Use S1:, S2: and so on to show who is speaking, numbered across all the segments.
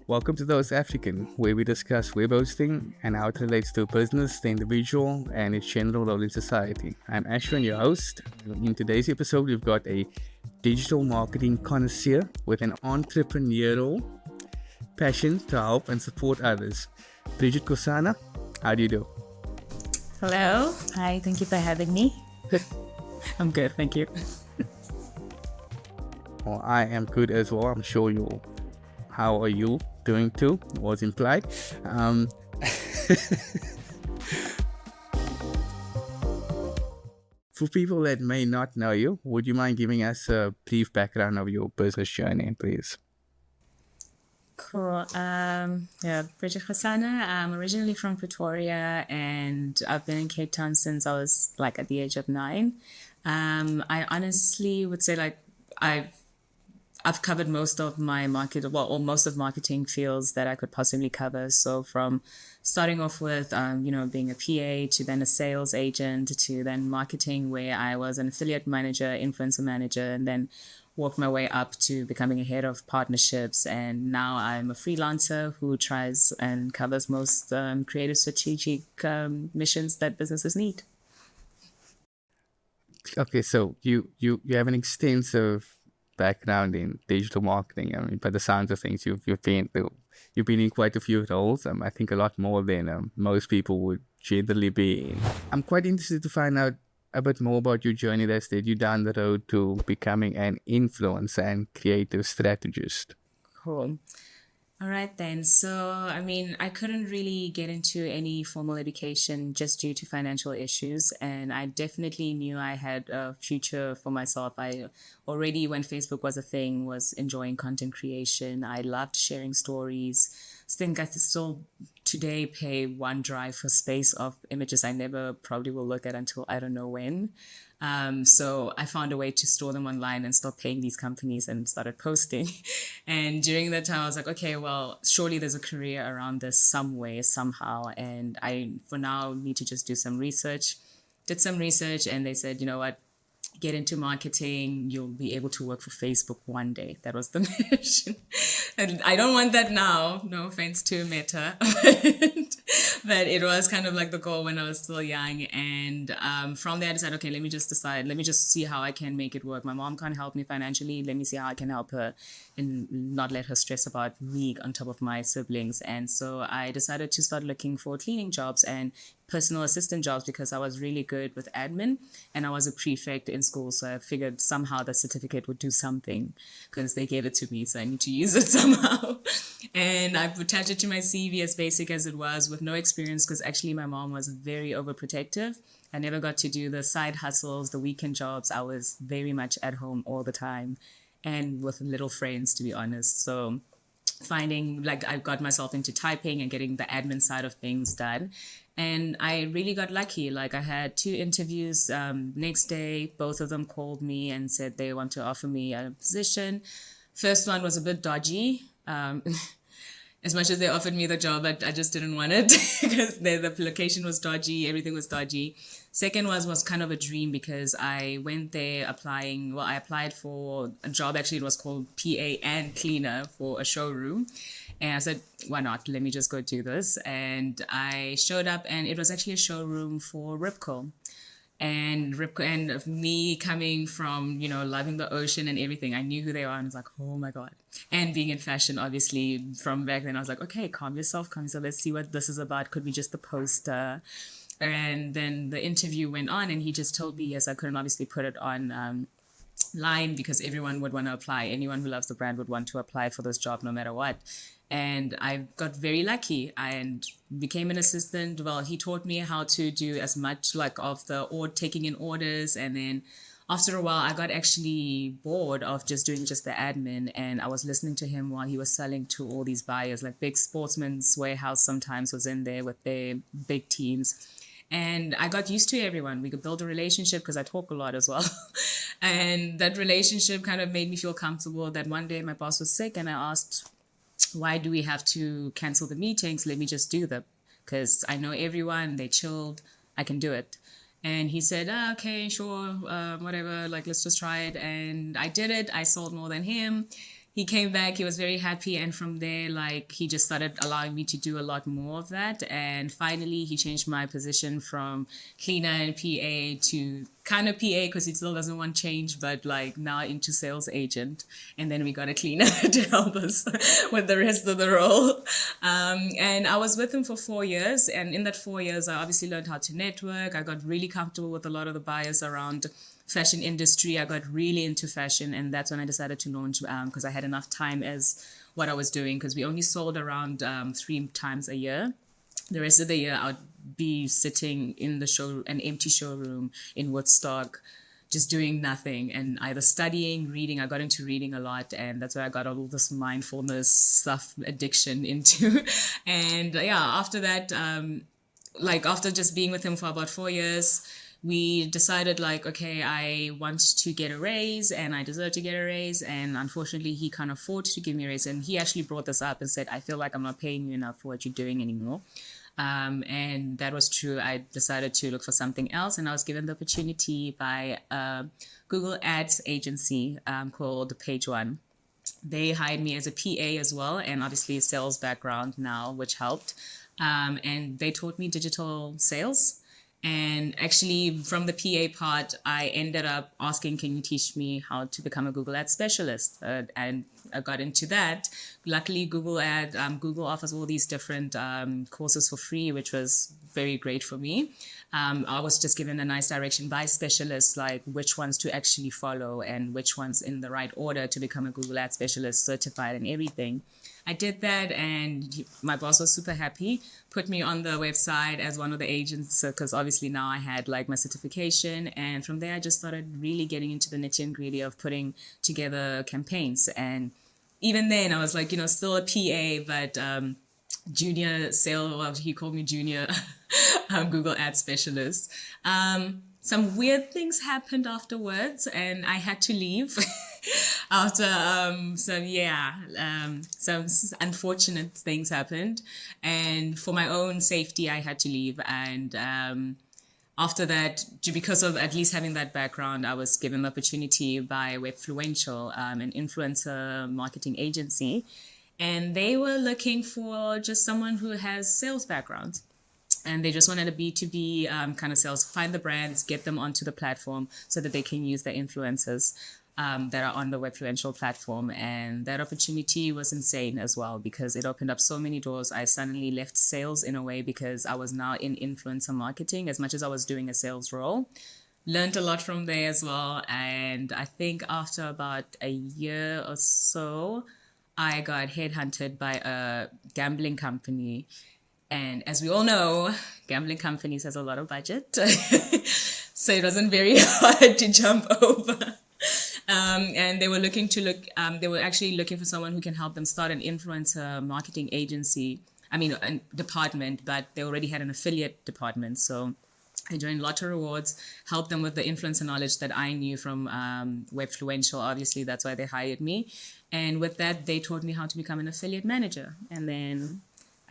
S1: Welcome to the HostAfrican, where we discuss web hosting and how it relates to business, the individual, and its general role in society. I'm Ashwin, your host. In today's episode, we've got a digital marketing connoisseur with an entrepreneurial passion to help and support others. Bridget Kosana, how do you do?
S2: Hello. Hi, thank you for having me. I'm good, thank you.
S1: Well, I am good as well. I'm sure you. How are you doing too? Was implied. For people that may not know you, would you mind giving us a brief background of your business journey, please?
S2: Cool. Bridget Kosana. I'm originally from Pretoria, and I've been in Cape Town since I was at the age of 9. I honestly would say I've covered most of my most of marketing fields that I could possibly cover. So from starting off with, being a PA to then a sales agent to then marketing, where I was an affiliate manager, influencer manager, and then worked my way up to becoming a head of partnerships. And now I'm a freelancer who tries and covers most creative strategic missions that businesses need.
S1: Okay, so you have an extensive background in digital marketing. I mean, by the sounds of things, you've been in quite a few roles. I think a lot more than most people would generally be in. I'm quite interested to find out a bit more about your journey that's led you down the road to becoming an influencer and creative strategist.
S2: Cool. All right, then. So, I couldn't really get into any formal education just due to financial issues. And I definitely knew I had a future for myself. I already, when Facebook was a thing, was enjoying content creation. I loved sharing stories. I think I still today pay OneDrive for space of images I never probably will look at until I don't know when. So I found a way to store them online and stop paying these companies and started posting. And during that time, I was like, okay, well, surely there's a career around this some way, somehow. And I, for now, need to just do some research. Did some research, and they said, you know what? Get into marketing, you'll be able to work for Facebook one day. That was the mission. And I don't want that now. No offense to Meta. But it was kind of like the goal when I was still young. And from there, I decided, okay, let me just see how I can make it work. My mom can't help me financially. Let me see how I can help her and not let her stress about me on top of my siblings. And so I decided to start looking for cleaning jobs and personal assistant jobs because I was really good with admin and I was a prefect in school. So I figured somehow the certificate would do something because they gave it to me. So I need to use it somehow. And I've attached it to my CV as basic as it was with no experience because actually my mom was very overprotective. I never got to do the side hustles, the weekend jobs. I was very much at home all the time and with little friends, to be honest. So I got myself into typing and getting the admin side of things done. And I really got lucky. I had 2 interviews. Next day, both of them called me and said they want to offer me a position. First one was a bit dodgy. As much as they offered me the job, I just didn't want it because the location was dodgy. Everything was dodgy. Second was kind of a dream because I went there applying. Well, I applied for a job. Actually, it was called PA and cleaner for a showroom. And I said, why not? Let me just go do this. And I showed up and it was actually a showroom for Ripco. And me coming from, loving the ocean and everything, I knew who they are and I was like, oh my God. And being in fashion, obviously, from back then, I was like, okay, calm yourself. Let's see what this is about. Could be just the poster. And then the interview went on and he just told me, yes, I couldn't obviously put it on line because everyone would want to apply. Anyone who loves the brand would want to apply for this job no matter what. And I got very lucky and became an assistant. Well, he taught me how to do as much taking in orders. And then after a while, I got actually bored of just doing just the admin. And I was listening to him while he was selling to all these buyers, like big Sportsman's Warehouse sometimes was in there with their big teams. And I got used to everyone. We could build a relationship because I talk a lot as well. And that relationship kind of made me feel comfortable that one day my boss was sick and I asked, why do we have to cancel the meetings? Let me just do them because I know everyone. They chilled. I can do it. And he said, okay, sure, whatever. Let's just try it. And I did it. I sold more than him. he came back, he was very happy, and from there, like, he just started allowing me to do a lot more of that. And finally he changed my position from cleaner and PA to kind of PA, because he still doesn't want change, but like now into sales agent. And then we got a cleaner to help us with the rest of the role. And I was with him for 4 years, and in that 4 years I obviously learned how to network. I got really comfortable with a lot of the buyers around fashion industry. I got really into fashion, and that's when I decided to launch, because I had enough time as what I was doing, because we only sold around 3 times a year. The rest of the year I'd be sitting in an empty showroom in Woodstock, just doing nothing and either studying, reading. I got into reading a lot, and that's where I got all this mindfulness stuff addiction into. And yeah, after that, like after just being with him for about 4 years, we decided like, okay, I want to get a raise and I deserve to get a raise. And unfortunately, he can't afford to give me a raise. And he actually brought this up and said, I feel like I'm not paying you enough for what you're doing anymore. And that was true. I decided to look for something else, and I was given the opportunity by a Google Ads agency called Page One. They hired me as a PA as well, and obviously a sales background now, which helped. And they taught me digital sales. And actually, from the PA part, I ended up asking, can you teach me how to become a Google Ads specialist? And I got into that. Luckily, Google offers all these different courses for free, which was very great for me. I was just given a nice direction by specialists, like which ones to actually follow and which ones in the right order to become a Google Ads specialist, certified and everything. I did that, and my boss was super happy, put me on the website as one of the agents, because obviously now I had like my certification. And from there, I just started really getting into the nitty and gritty of putting together campaigns. And even then, I was like, still a PA, but junior sale, well, he called me junior Google Ads specialist. Some weird things happened afterwards, and I had to leave after some unfortunate things happened, and for my own safety I had to leave. And after that, because of at least having that background, I was given the opportunity by Webfluential, an influencer marketing agency, and they were looking for just someone who has sales background. And they just wanted a B2B kind of sales, find the brands, get them onto the platform so that they can use the influencers that are on the Webfluential platform. And that opportunity was insane as well, because it opened up so many doors. I suddenly left sales in a way because I was now in influencer marketing as much as I was doing a sales role. Learned a lot from there as well. And I think after about a year or so, I got headhunted by a gambling company. And as we all know, gambling companies has a lot of budget. So it wasn't very hard to jump over. And they were they were actually looking for someone who can help them start an influencer marketing agency. A department, but they already had an affiliate department. So I joined Lotto Rewards, helped them with the influencer knowledge that I knew from Webfluential. Obviously, that's why they hired me. And with that, they taught me how to become an affiliate manager. And then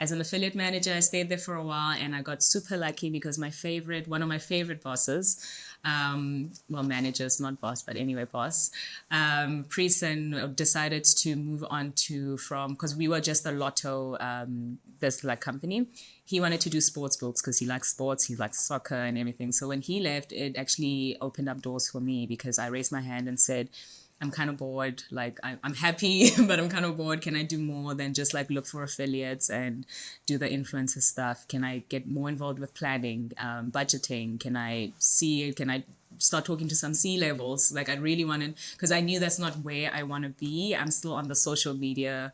S2: as an affiliate manager, I stayed there for a while, and I got super lucky because one of my favorite bosses, managers, not boss, but anyway, boss, Preson decided to move on because we were just a Lotto, this like company. He wanted to do sports books because he likes sports, he likes soccer and everything. So when he left, it actually opened up doors for me because I raised my hand and said, I'm kind of bored. Like, I'm happy, but I'm kind of bored. Can I do more than just like look for affiliates and do the influencer stuff? Can I get more involved with planning, budgeting? Can I start talking to some C-levels? Like, I really wanted, because I knew that's not where I want to be. I'm still on the social media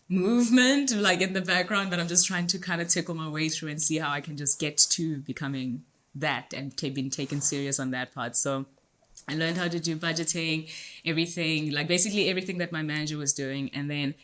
S2: movement, like in the background, but I'm just trying to kind of tickle my way through and see how I can just get to becoming that and being taken serious on that part. So I learned how to do budgeting, everything, like basically everything that my manager was doing. And then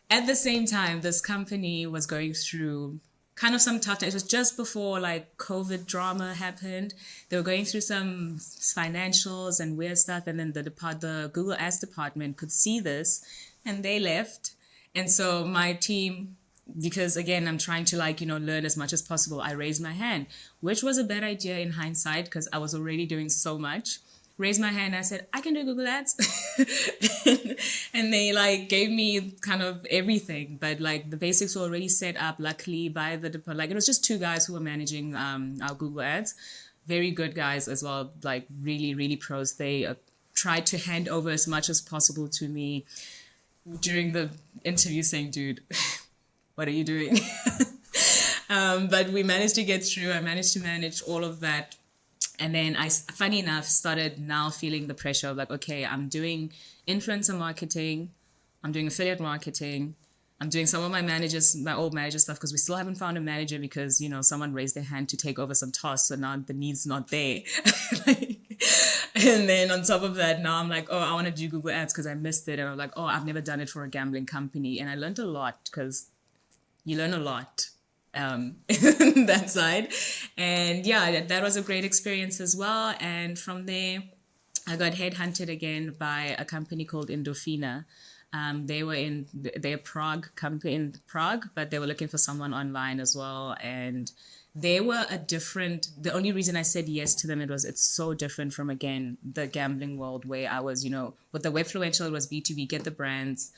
S2: at the same time, this company was going through kind of some tough times. It was just before like COVID drama happened. They were going through some financials and weird stuff. And then the Google Ads department could see this and they left. And so my team, because again, I'm trying to learn as much as possible, I raised my hand, which was a bad idea in hindsight because I was already doing so much. raised my hand. I said, I can do Google Ads. And they like gave me kind of everything, but like the basics were already set up, luckily, by like it was just two guys who were managing our Google Ads. Very good guys as well, like really, really pros. They tried to hand over as much as possible to me during the interview, saying, dude, what are you doing? But we managed to get through. I managed to manage all of that. And then I, funny enough, started now feeling the pressure of like, okay, I'm doing influencer marketing, I'm doing affiliate marketing, I'm doing some of my old manager stuff, because we still haven't found a manager because, someone raised their hand to take over some tasks. So now the need's not there. And then on top of that, now I'm like, oh, I want to do Google Ads because I missed it. And I'm like, oh, I've never done it for a gambling company. And I learned a lot, because you learn a lot that side. And yeah, that was a great experience as well. And from there, I got headhunted again by a company called Endorphina. They were they're Prague company in Prague, but they were looking for someone online as well. And they were the only reason I said yes to them, it's so different from, again, the gambling world where I was, with the Webfluential, it was B2B, get the brands,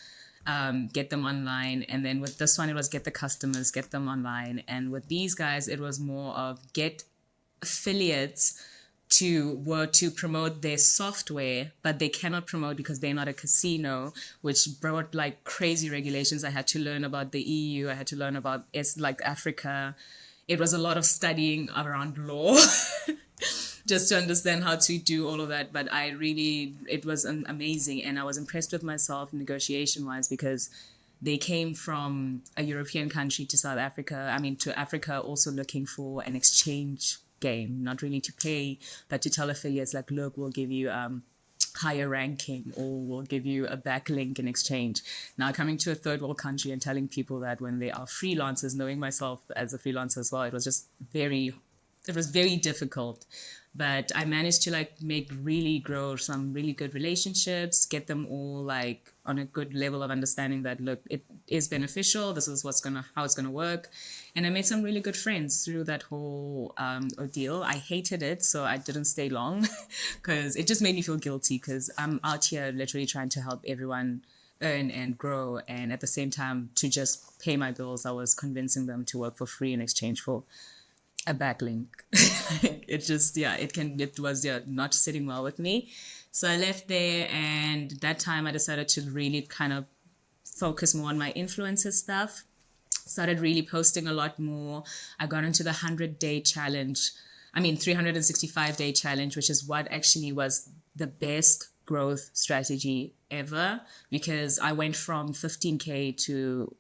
S2: get them online. And then with this one, it was get the customers, get them online. And with these guys, it was more of get affiliates to promote their software, but they cannot promote because they're not a casino, which brought like crazy regulations. I had to learn about the EU. I had to learn about like Africa. It was a lot of studying around law just to understand how to do all of that. But it was amazing. And I was impressed with myself negotiation wise, because they came from a European country to South Africa. To Africa, also looking for an exchange game, not really to pay, but to tell affiliates like, look, we'll give you higher ranking, or we'll give you a backlink in exchange. Now coming to a third world country and telling people that when they are freelancers, knowing myself as a freelancer as well, it was very difficult. But I managed to grow some really good relationships, get them all like on a good level of understanding that, look, it is beneficial. This is how it's gonna work. And I made some really good friends through that whole ordeal. I hated it, so I didn't stay long because it just made me feel guilty, because I'm out here literally trying to help everyone earn and grow. And at the same time, to just pay my bills, I was convincing them to work for free in exchange for a backlink. It was not sitting well with me. So I left there, and that time I decided to really kind of focus more on my influencer stuff. Started really posting a lot more. I got into the 100-day challenge. 365-day challenge, which is what actually was the best growth strategy ever, because I went from 15K to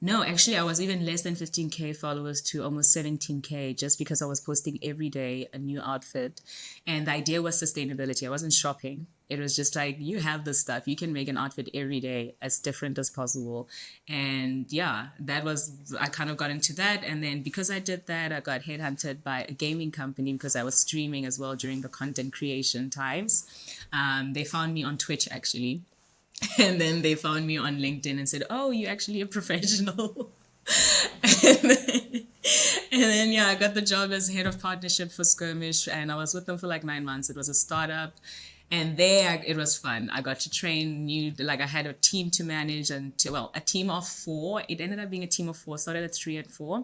S2: no, actually, I was even less than 15K followers to almost 17K, just because I was posting every day a new outfit. And the idea was sustainability. I wasn't shopping. It was just like, you have this stuff. You can make an outfit every day as different as possible. And yeah, I kind of got into that. And then because I did that, I got headhunted by a gaming company because I was streaming as well during the content creation times. They found me on Twitch, actually. And then they found me on LinkedIn and said, oh, you're actually a professional. and then, yeah, I got the job as head of partnership for Skirmish, and I was with them for like 9 months. It was a startup, and it was fun. I got to train I had a team to manage, a team of 4. It ended up being a team of 4, started at 3 and 4.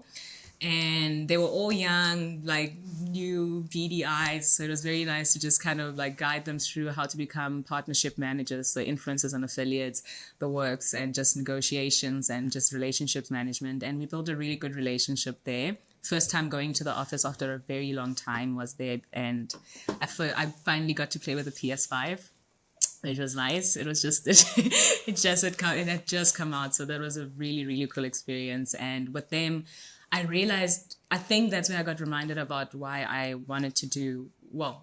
S2: And they were all young, like new beady eyes. So it was very nice to just kind of like guide them through how to become partnership managers, so influencers and affiliates, the works, and just negotiations and just relationships management. And we built a really good relationship there. First time going to the office after a very long time was there. And I finally got to play with the PS5. It was nice. It was just, it had just come out. So that was a really, really cool experience. And with them, I realized, I think that's when I got reminded about why I wanted to do, why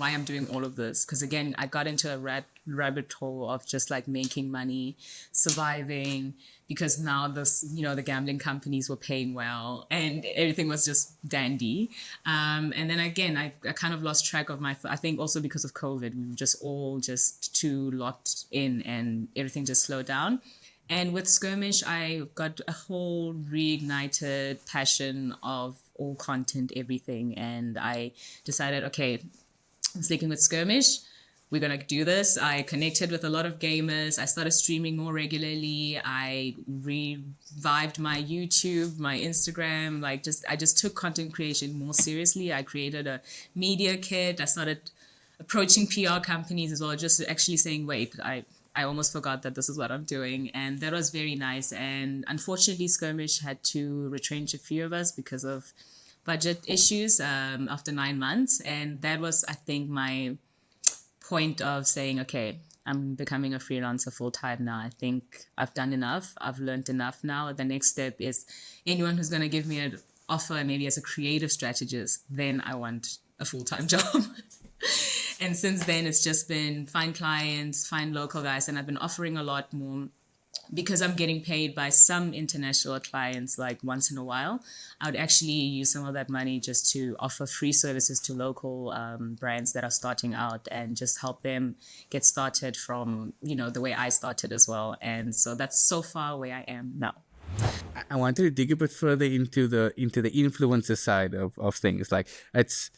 S2: I'm doing all of this. Because again, I got into a rabbit hole of just like making money, surviving, because now the gambling companies were paying well and everything was just dandy. And then again, I kind of lost track of I think also because of COVID, we were just all just too locked in and everything just slowed down. And with Skirmish, I got a whole reignited passion of all content, everything. And I decided, okay, I'm sticking with Skirmish. We're going to do this. I connected with a lot of gamers. I started streaming more regularly. I revived my YouTube, my Instagram. I just took content creation more seriously. I created a media kit. I started approaching PR companies as well, just actually saying, wait, I almost forgot that this is what I'm doing. And that was very nice. And unfortunately, Skirmish had to retrench a few of us because of budget issues after 9 months. And that was, I think, my point of saying, okay, I'm becoming a freelancer full time now. I think I've done enough. I've learned enough now. The next step is anyone who's going to give me an offer, maybe as a creative strategist, then I want a full time job. And since then, it's just been find clients, find local guys. And I've been offering a lot more because I'm getting paid by some international clients like once in a while. I would actually use some of that money just to offer free services to local brands that are starting out and just help them get started from, the way I started as well. And so that's so far where I am now.
S1: I wanted to dig a bit further into the influencer side of things. Like it's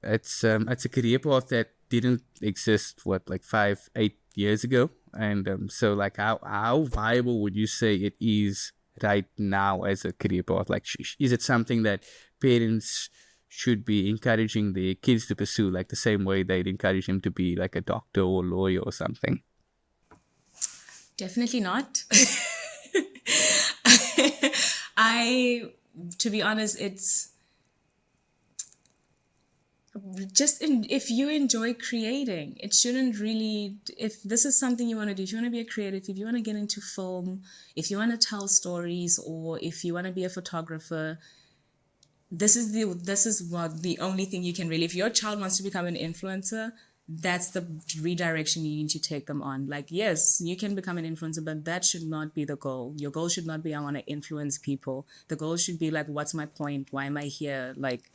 S1: a career path that didn't exist like 5-8 years ago, and so like how viable would you say it is right now as a career path? Like is it something that parents should be encouraging their kids to pursue, like the same way they'd encourage them to be like a doctor or lawyer or something?
S2: Definitely not. To be honest, it's just if you enjoy creating, it shouldn't really, if this is something you want to do, if you want to be a creative, if you want to get into film, if you want to tell stories, or if you want to be a photographer, this is what the only thing you can really, if your child wants to become an influencer, that's the redirection you need to take them on. Like, yes, you can become an influencer, but that should not be the goal. Your goal should not be, I want to influence people. The goal should be like, what's my point? Why am I here? Like,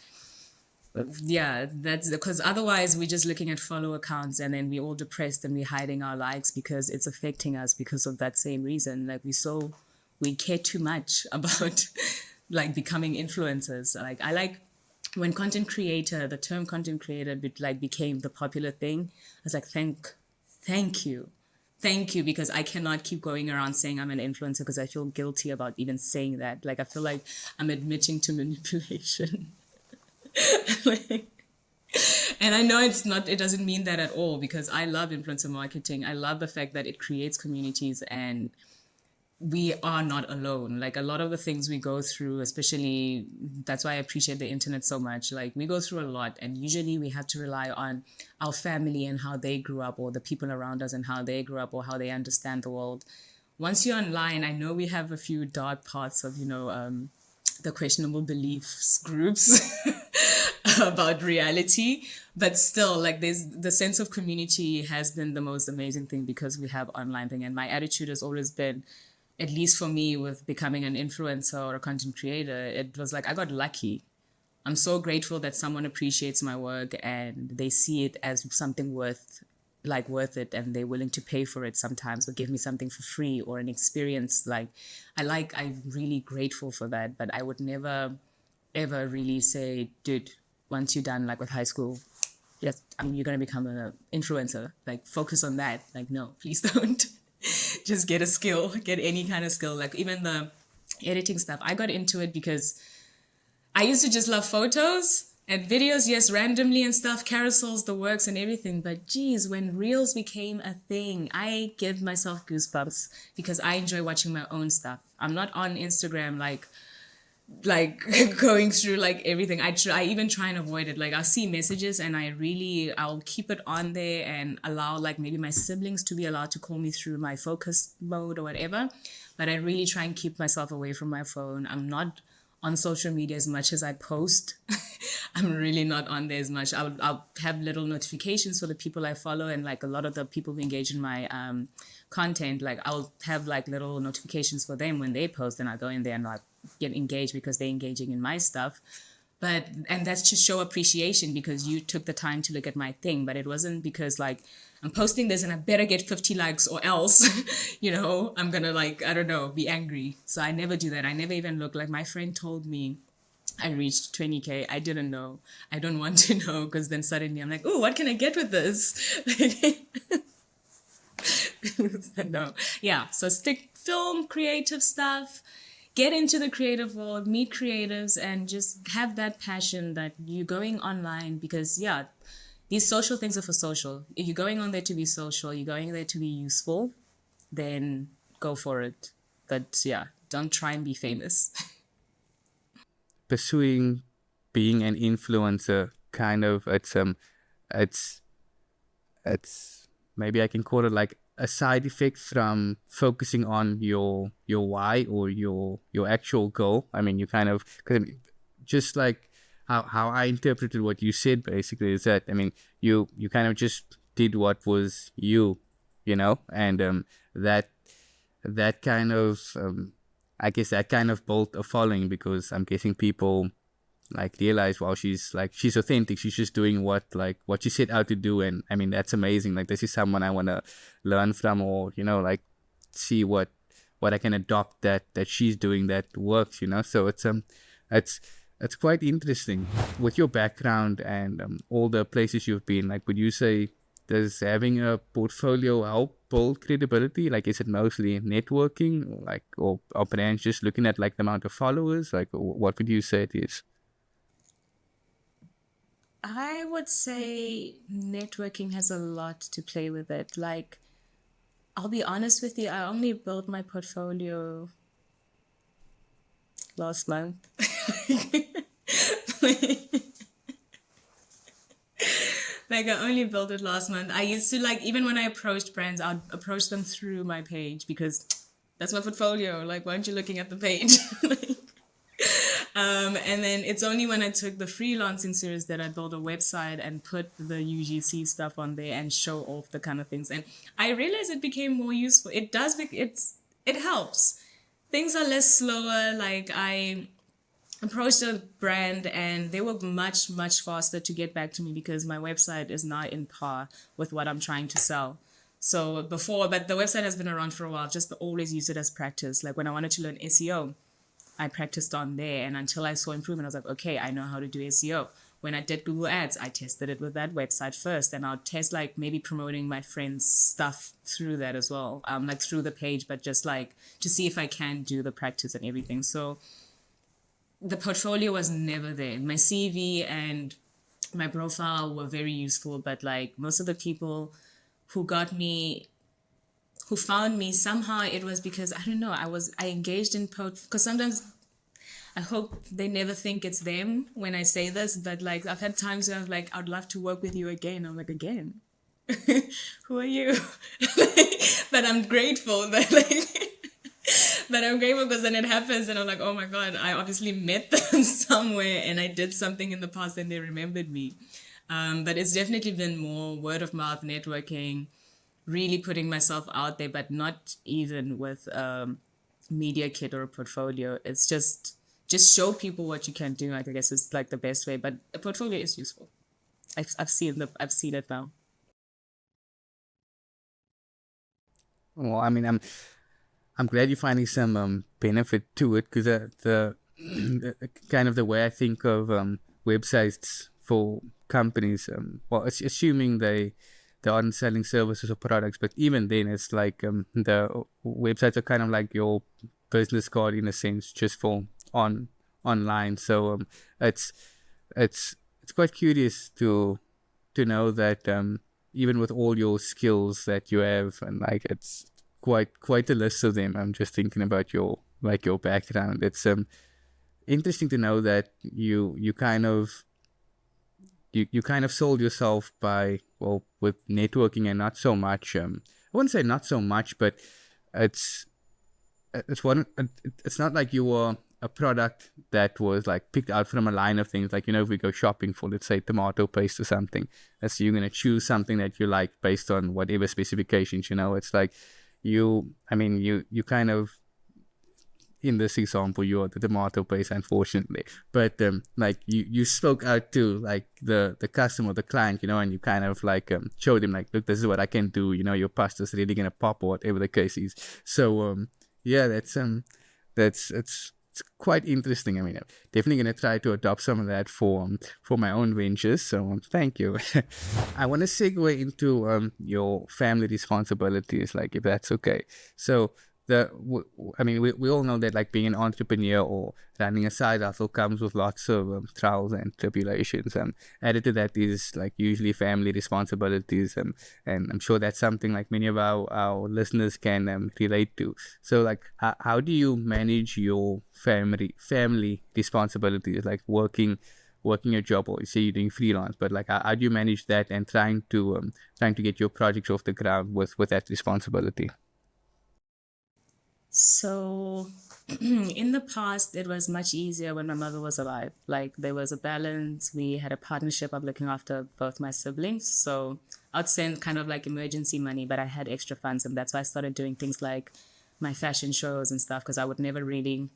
S2: yeah, that's because otherwise we're just looking at follow accounts and then we're all depressed and we're hiding our likes because it's affecting us because of that same reason. Like we care too much about like becoming influencers. Like I like when the term content creator became the popular thing. I was like, thank you, because I cannot keep going around saying I'm an influencer because I feel guilty about even saying that. Like I feel like I'm admitting to manipulation. And I know it doesn't mean that at all, because I love influencer marketing. I love the fact that it creates communities and we are not alone. Like a lot of the things we go through, especially, that's why I appreciate the internet so much. Like we go through a lot and usually we have to rely on our family and how they grew up, or the people around us and how they grew up, or how they understand the world. Once you're online, I know we have a few dark parts of, the questionable beliefs groups about reality, but still, like, there's the sense of community has been the most amazing thing because we have online thing. And my attitude has always been, at least for me with becoming an influencer or a content creator, it was like I got lucky. I'm so grateful that someone appreciates my work and they see it as something worth it, and they're willing to pay for it sometimes, or give me something for free or an experience. I'm really grateful for that. But I would never ever really say, dude, once you're done like with high school, yes, you're gonna become an influencer, like focus on that. Like, no, please don't. Just get a skill, get any kind of skill. Like even the editing stuff, I got into it because I used to just love photos and videos, yes, randomly and stuff, carousels, the works and everything. But geez, when Reels became a thing, I give myself goosebumps because I enjoy watching my own stuff. I'm not on Instagram like going through like everything. I even try and avoid it. Like I'll see messages and I'll keep it on there and allow like maybe my siblings to be allowed to call me through my focus mode or whatever. But I really try and keep myself away from my phone. I'm not on social media as much as I post. I'm really not on there as much. I'll have little notifications for the people I follow, and like a lot of the people who engage in my content, like I'll have like little notifications for them when they post, and I'll go in there and like get engaged because they're engaging in my stuff. And that's to show appreciation because you took the time to look at my thing. But it wasn't because like I'm posting this and I better get 50 likes or else, I'm gonna like, I don't know, be angry. So I never do that. I never even look. Like my friend told me I reached 20K. I didn't know. I don't want to know because then suddenly I'm like, oh, what can I get with this? No. Yeah. So stick film, creative stuff, get into the creative world, meet creatives, and just have that passion that you're going online because, yeah, these social things are for social. If you're going on there to be social, you're going there to be useful, then go for it. But yeah, don't try and be famous.
S1: Pursuing being an influencer, kind of, it's it's maybe I can call it like a side effect from focusing on your why or your actual goal. I mean, you kind of, cause I mean, just like how I interpreted what you said basically is that, I mean, you kind of just did what was you know, and that that kind of I guess that kind of built a following because I'm guessing people like realize, wow, she's authentic, she's just doing what she set out to do. And I mean, that's amazing. Like, this is someone I want to learn from, or like see what I can adopt that she's doing that works, so it's it's quite interesting with your background and all the places you've been. Like, would you say, does having a portfolio help build credibility? Like, is it mostly networking, or or brands just looking at like the amount of followers? Like, what would you say it is?
S2: I would say networking has a lot to play with it. Like, I'll be honest with you, I only built my portfolio last month. Like, I only built it last month. I used to, like, even when I approached brands, I'd approach them through my page because that's my portfolio. Like, why aren't you looking at the page? And then it's only when I took the freelancing series that I built a website and put the UGC stuff on there and show off the kind of things. And I realized it became more useful. It does, it helps. Things are less slower. Like, I approached a brand and they were much, much faster to get back to me because my website is not in par with what I'm trying to sell. So before, but the website has been around for a while. I've just always used it as practice. Like, when I wanted to learn SEO, I practiced on there, and until I saw improvement, I was like, okay, I know how to do SEO. When I did Google Ads, I tested it with that website first, and I'll test like maybe promoting my friends' stuff through that as well, like through the page, but just like to see if I can do the practice and everything. So the portfolio was never there. My CV and my profile were very useful, but like most of the people who got me, who found me, somehow it was because, I don't know, I engaged in because sometimes I hope they never think it's them when I say this, but like I've had times where I'm like, I'd love to work with you again. I'm like, again? Who are you? But I'm grateful that like but I'm grateful because then it happens and I'm like, oh my God, I obviously met them somewhere and I did something in the past and they remembered me. But it's definitely been more word of mouth networking, really putting myself out there, but not even with media kit or a portfolio. It's just show people what you can do. Like, I guess it's like the best way, but a portfolio is useful. I've seen it now.
S1: Well, I mean, I'm glad you're finding some benefit to it, because the kind of the way I think of websites for companies, well, it's assuming they aren't selling services or products, but even then, it's like the websites are kind of like your business card in a sense, just for online. So it's it's quite curious to know that even with all your skills that you have, and like it's quite a list of them. I'm just thinking about your background. It's interesting to know that you kind of sold yourself by, well, with networking, and not so much I wouldn't say not so much, but it's it's not like you were a product that was like picked out from a line of things. Like, if we go shopping for, let's say, tomato paste or something, that's, you're going to choose something that you like based on whatever specifications. It's like you kind of, in this example, you're the tomato paste, unfortunately, but like you spoke out to like the customer, the client, and you kind of like showed him like, look, this is what I can do. Your pasta's really gonna pop, or whatever the case is. So yeah, that's it's it's quite interesting. I mean, I'm definitely going to try to adopt some of that for my own ventures. So thank you. I want to segue into your family responsibilities, like if that's okay. So I mean, we all know that like being an entrepreneur or running a side hustle comes with lots of trials and tribulations. Added to that is like usually family responsibilities, and I'm sure that's something like many of our listeners can relate to. So like, how do you manage your family responsibilities, like working your job, or you say you're doing freelance, but like how do you manage that and trying to get your projects off the ground with that responsibility?
S2: So, in the past, it was much easier when my mother was alive. Like, there was a balance. We had a partnership of looking after both my siblings. So, I'd send kind of like emergency money, but I had extra funds. And that's why I started doing things like my fashion shows and stuff, because I would never really.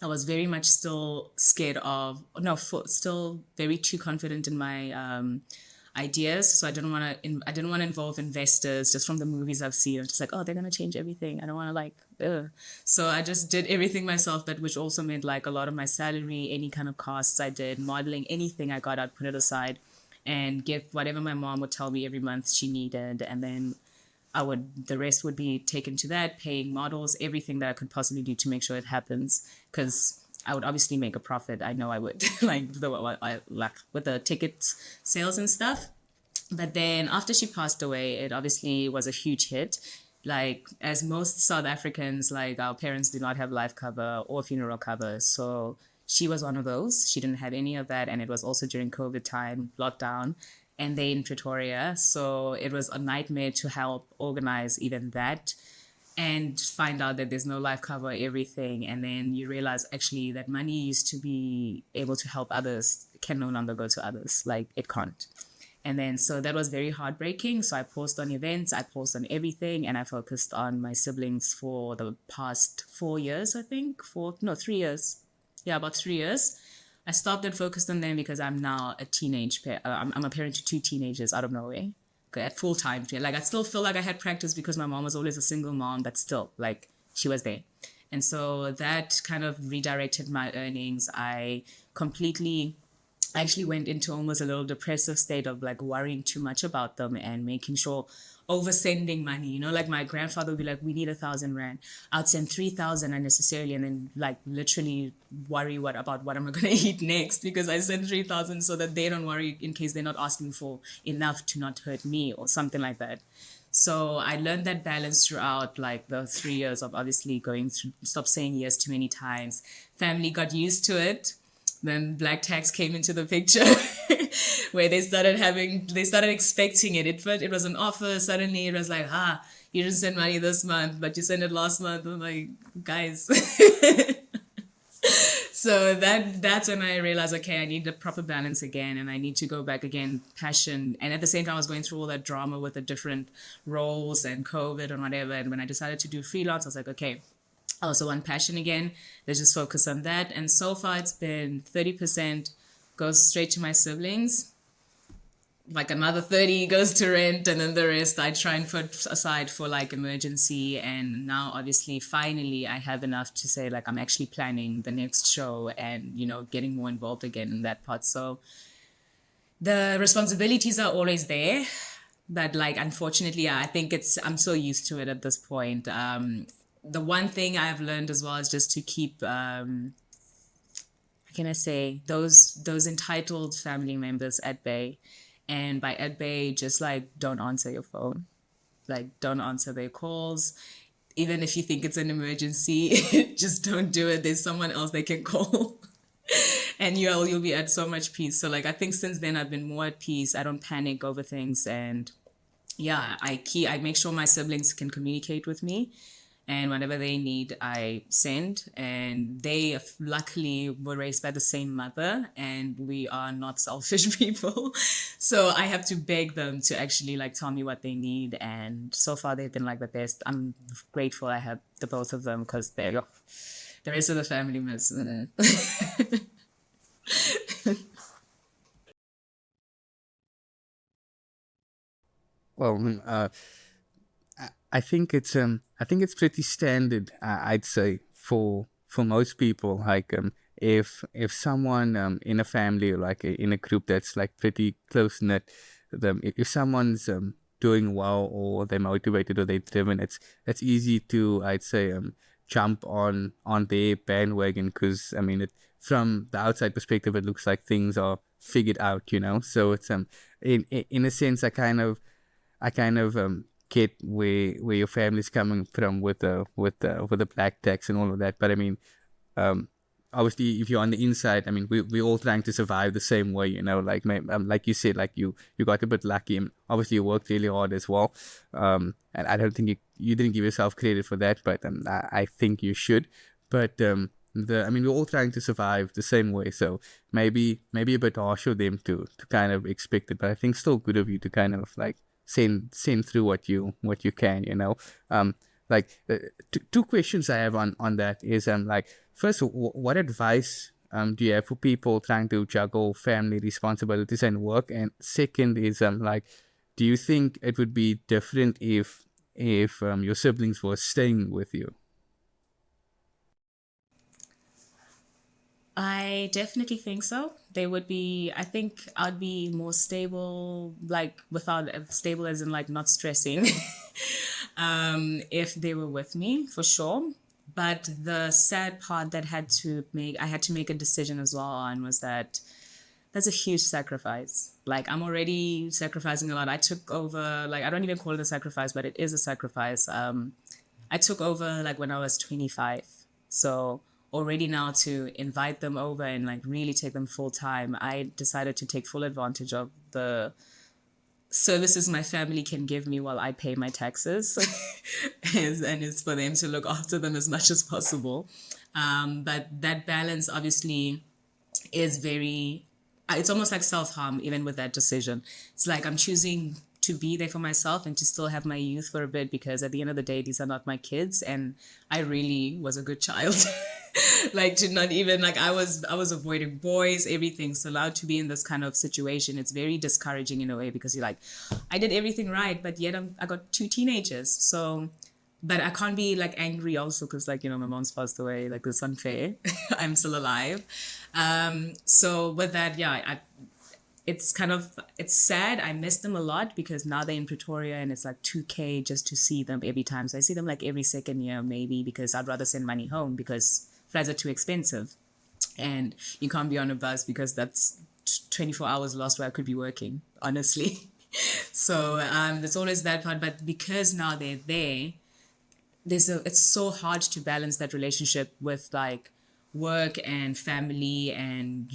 S2: I was very much still scared of, no, still very too confident in my ideas. So I didn't want to involve investors just from the movies I've seen. I'm just like, oh, they're gonna change everything. I don't want to like, ugh. So I just did everything myself, but which also meant like a lot of my salary, any kind of costs I did, modeling, anything I got, I'd put it aside and give whatever my mom would tell me every month she needed, and then the rest would be taken to that, paying models, everything that I could possibly do to make sure it happens. Because I would obviously make a profit. I know I would, like with the ticket sales and stuff. But then after she passed away, it obviously was a huge hit. Like, as most South Africans, like our parents do not have life cover or funeral cover. So she was one of those. She didn't have any of that. And it was also during COVID time, lockdown, and they in Pretoria. So it was a nightmare to help organize even that and find out that there's no life cover, everything. And then you realize actually that money used to be able to help others can no longer go to others. Like, it can't. And then, so that was very heartbreaking. So I paused on events, I paused on everything, and I focused on my siblings for the past 4 years, I think. 3 years. Yeah, about 3 years. I stopped and focused on them because I'm now a teenage parent. I'm a parent to two teenagers out of nowhere. Okay, at full time. Like, I still feel like I had practice because my mom was always a single mom, but still, like, she was there. And so that kind of redirected my earnings. I actually went into almost a little depressive state of like worrying too much about them and making sure oversending money, like my grandfather would be like, we need 1,000 rand. I'd send 3,000 unnecessarily and then like literally worry about what am I going to eat next, because I send 3,000 so that they don't worry in case they're not asking for enough to not hurt me or something like that. So I learned that balance throughout like the 3 years of obviously going through, stop saying yes too many times. Family got used to it. Then black tax came into the picture where they started expecting it. It was an offer. Suddenly it was like, you didn't send money this month, but you sent it last month. I'm like, guys. So that's when I realized, okay, I need a proper balance again, and I need to go back again, passion. And at the same time, I was going through all that drama with the different roles and COVID and whatever. And when I decided to do freelance, I was like, okay, I also want passion again. Let's just focus on that. And so far, it's been 30% goes straight to my siblings. Like another 30 goes to rent, and then the rest I try and put aside for like emergency. And now, obviously, finally, I have enough to say like I'm actually planning the next show and getting more involved again in that part. So the responsibilities are always there, but like unfortunately, I think I'm so used to it at this point. The one thing I've learned as well is just to keep, how can I say, those entitled family members at bay. And by at bay, just like don't answer your phone. Like, don't answer their calls. Even if you think it's an emergency, just don't do it. There's someone else they can call. And you'll be at so much peace. So like I think since then I've been more at peace. I don't panic over things, and yeah, I make sure my siblings can communicate with me, and whatever they need, I send. And they luckily were raised by the same mother, and we are not selfish people. So I have to beg them to actually like tell me what they need. And so far they've been like the best. I'm grateful I have the both of them, because they're the rest of the family miss.
S1: Well, I think it's pretty standard. I'd say for most people, like if someone in a family, or like in a group that's like pretty close knit, if someone's doing well, or they're motivated, or they're driven, it's easy to, I'd say, jump on their bandwagon, because I mean, from the outside perspective, it looks like things are figured out, So it's in a sense, I kind of get where your family's coming from with the black tax and all of that. But I mean, um, obviously, if you're on the inside, I mean, we're all trying to survive the same way, Like like you said, like you got a bit lucky, and obviously you worked really hard as well. And I don't think you didn't give yourself credit for that, but I think you should. But I mean, we're all trying to survive the same way, so maybe a bit harsh of them to kind of expect it, but I think still good of you to kind of like send through what you can, like two questions I have on that is like, first, what advice do you have for people trying to juggle family responsibilities and work? And second is like, do you think it would be different if your siblings were staying with you?
S2: I definitely think so. They would be, I think I'd be more stable, like without stable as in like not stressing, if they were with me for sure. But the sad part that I had to make a decision as well on was that that's a huge sacrifice. Like I'm already sacrificing a lot. I took over, like I don't even call it a sacrifice, but it is a sacrifice. I took over like when I was 25. So already now to invite them over and like really take them full time, I decided to take full advantage of the services my family can give me while I pay my taxes. And it's for them to look after them as much as possible. But that balance obviously is very, it's almost like self-harm even with that decision. It's like I'm choosing to be there for myself and to still have my youth for a bit, because at the end of the day, these are not my kids, and I really was a good child. Like to not even like I was avoiding boys, everything. So allowed to be in this kind of situation, it's very discouraging in a way, because you're like, I did everything right, but yet I got two teenagers. So but I can't be like angry also, because like my mom's passed away, like it's unfair. I'm still alive. So with that, yeah, it's sad. I miss them a lot, because now they're in Pretoria and it's like 2K just to see them every time. So I see them like every second year maybe, because I'd rather send money home because flights are too expensive and you can't be on a bus, because that's 24 hours lost where I could be working, honestly. So there's always that part. But because now they're there, it's so hard to balance that relationship with like work and family, and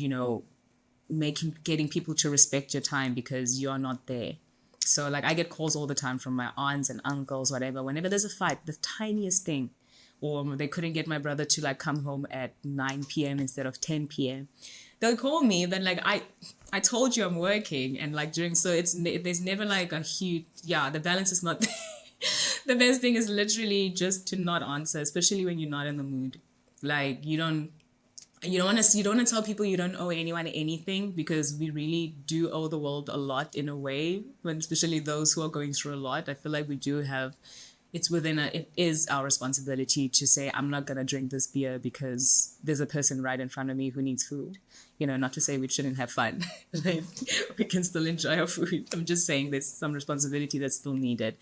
S2: getting people to respect your time because you're not there. So like I get calls all the time from my aunts and uncles, whatever, whenever there's a fight, the tiniest thing, or they couldn't get my brother to like come home at 9 p.m. instead of 10 p.m. They'll call me, then like I told you I'm working, and like so there's never like a huge, the balance is not the best thing is literally just to not answer, especially when you're not in the mood. Like you don't want to tell people you don't owe anyone anything, because we really do owe the world a lot in a way, when especially those who are going through a lot. I feel like we do have, it is our responsibility to say, I'm not going to drink this beer because there's a person right in front of me who needs food. Not to say we shouldn't have fun. Like, we can still enjoy our food. I'm just saying there's some responsibility that's still needed.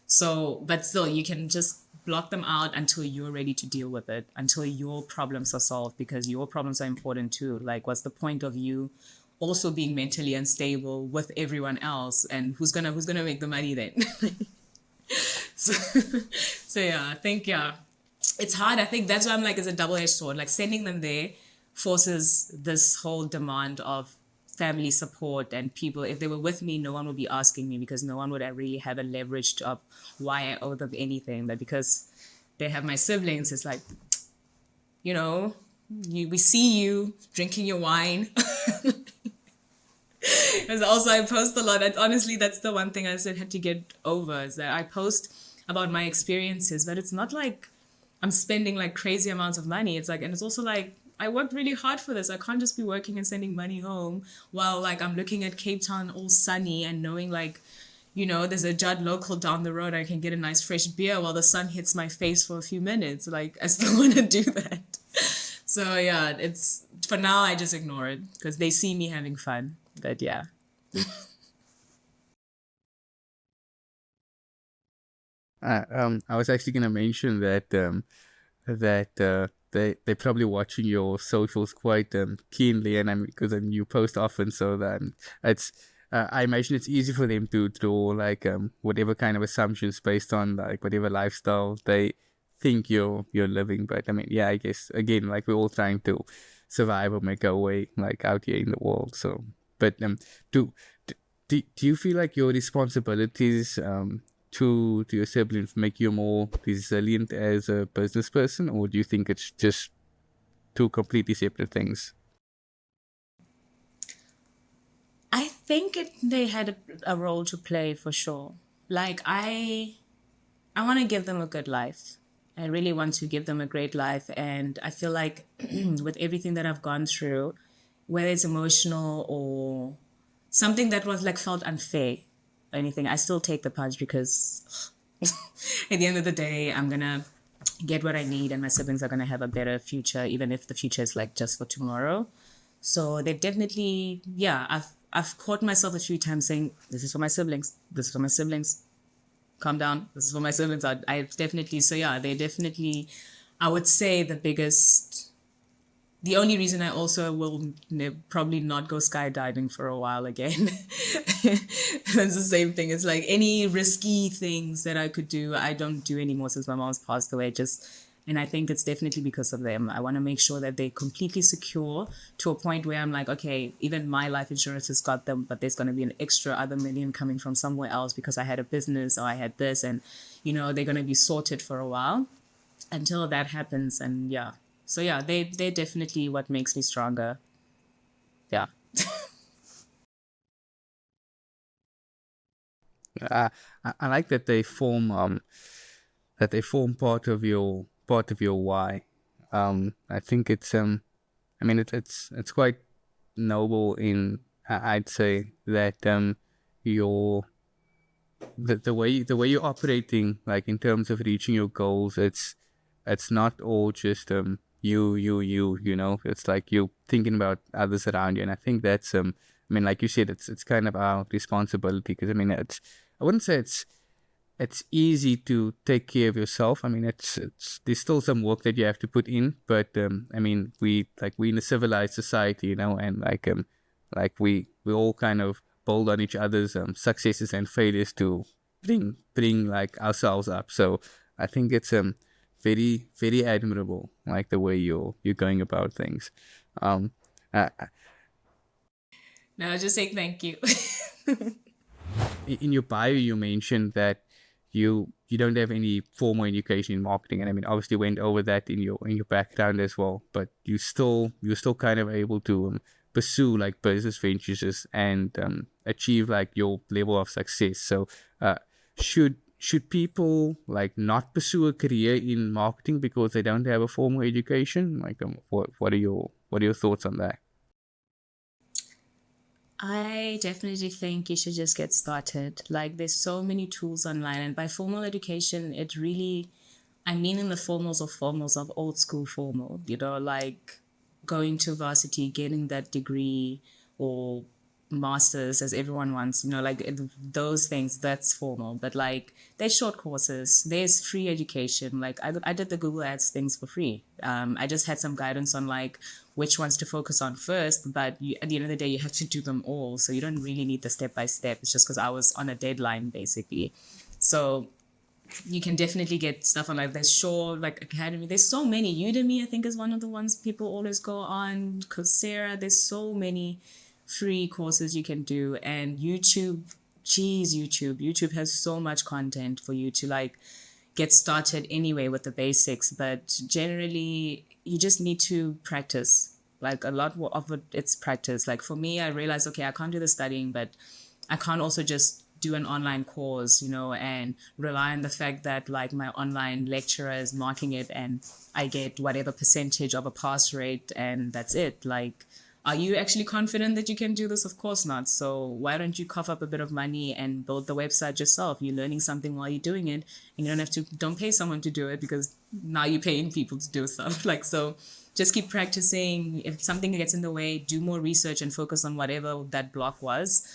S2: So, but still, you can just block them out until you're ready to deal with it, until your problems are solved, because your problems are important too. Like, what's the point of you also being mentally unstable with everyone else, and who's gonna make the money then? so, so yeah, I think it's hard. I think that's why I'm like, it's a double-edged sword. Like sending them there forces this whole demand of family support, and people, if they were with me, no one would be asking me, because no one would really have a leverage of why I owe them anything. But because they have my siblings, it's like, we see you drinking your wine. Because also I post a lot, and honestly that's the one thing I said had to get over, is that I post about my experiences, but it's not like I'm spending like crazy amounts of money. It's like, and it's also like, I worked really hard for this. I can't just be working and sending money home while like I'm looking at Cape Town all sunny and knowing like, there's a Judd local down the road. I can get a nice fresh beer while the sun hits my face for a few minutes. Like I still want to do that. So yeah, it's for now I just ignore it because they see me having fun. But yeah.
S1: I was actually gonna mention that they probably watching your socials quite keenly, and because you post often, so that it's I imagine it's easy for them to draw like whatever kind of assumptions based on like whatever lifestyle they think you're living. But I mean, yeah, I guess again, like we're all trying to survive or make our way like out here in the world. So, but do do you feel like your responsibilities to your siblings make you more resilient as a business person, or do you think it's just two completely separate things?
S2: I think they had a role to play for sure. Like I want to give them a good life. I really want to give them a great life, and I feel like with everything that I've gone through, whether it's emotional or something that was like felt unfair or anything, I still take the punch because at the end of the day, I'm gonna get what I need, and my siblings are gonna have a better future, even if the future is like just for tomorrow. So they've definitely, yeah, I've caught myself a few times saying, "This is for my siblings. This is for my siblings. Calm down. This is for my siblings." I definitely, so yeah, they definitely, I would say the biggest. The only reason I also will probably not go skydiving for a while again. That's the same thing. It's like any risky things that I could do, I don't do anymore since my mom's passed away. And I think it's definitely because of them. I want to make sure that they're completely secure to a point where I'm like, okay, even my life insurance has got them, but there's going to be an extra other million coming from somewhere else because I had a business or I had this, and they're going to be sorted for a while until that happens. And yeah, so yeah, they're definitely what makes me stronger. Yeah.
S1: I, I like that they form part of your why. I think it's I mean it's quite noble in I'd say that your the way you're operating like in terms of reaching your goals, it's not all just you know, it's like you thinking about others around you, and I think that's I mean, like you said, it's kind of our responsibility, because I mean I wouldn't say it's easy to take care of yourself. I mean, it's there's still some work that you have to put in, but I mean, we in a civilized society, you know, and like we all kind of build on each other's successes and failures to bring like ourselves up. So I think it's very admirable, like the way you're going about things. Um, uh,
S2: No, just say thank you.
S1: in your bio you mentioned that you don't have any formal education in marketing, and I mean obviously went over that in your background as well, but you're still kind of able to pursue like business ventures and achieve like your level of success. So should people like not pursue a career in marketing because they don't have a formal education? Like what are your thoughts on that?
S2: I definitely think you should just get started. Like, there's so many tools online, and by formal education, it really, I mean, in the formals of old school formal, like going to varsity, getting that degree, or masters as everyone wants, like those things, that's formal. But like, there's short courses, there's free education. Like, I did the Google Ads things for free. I just had some guidance on like which ones to focus on first, but at the end of the day, you have to do them all. So you don't really need the step by step. It's just because I was on a deadline basically. So you can definitely get stuff on like there's Shaw, like Academy. There's so many. Udemy, I think, is one of the ones people always go on. Coursera. There's so many free courses you can do, and YouTube. Geez, YouTube has so much content for you to like get started anyway with the basics. But generally, you just need to practice. Like a lot of it, it's practice. Like for me, I realized, okay, I can't do the studying, but I can't also just do an online course, and rely on the fact that like my online lecturer is marking it and I get whatever percentage of a pass rate and that's it. Like, are you actually confident that you can do this? Of course not. So why don't you cough up a bit of money and build the website yourself? You're learning something while you're doing it, and you don't pay someone to do it because now you're paying people to do stuff. Like, so just keep practicing. If something gets in the way, do more research and focus on whatever that block was,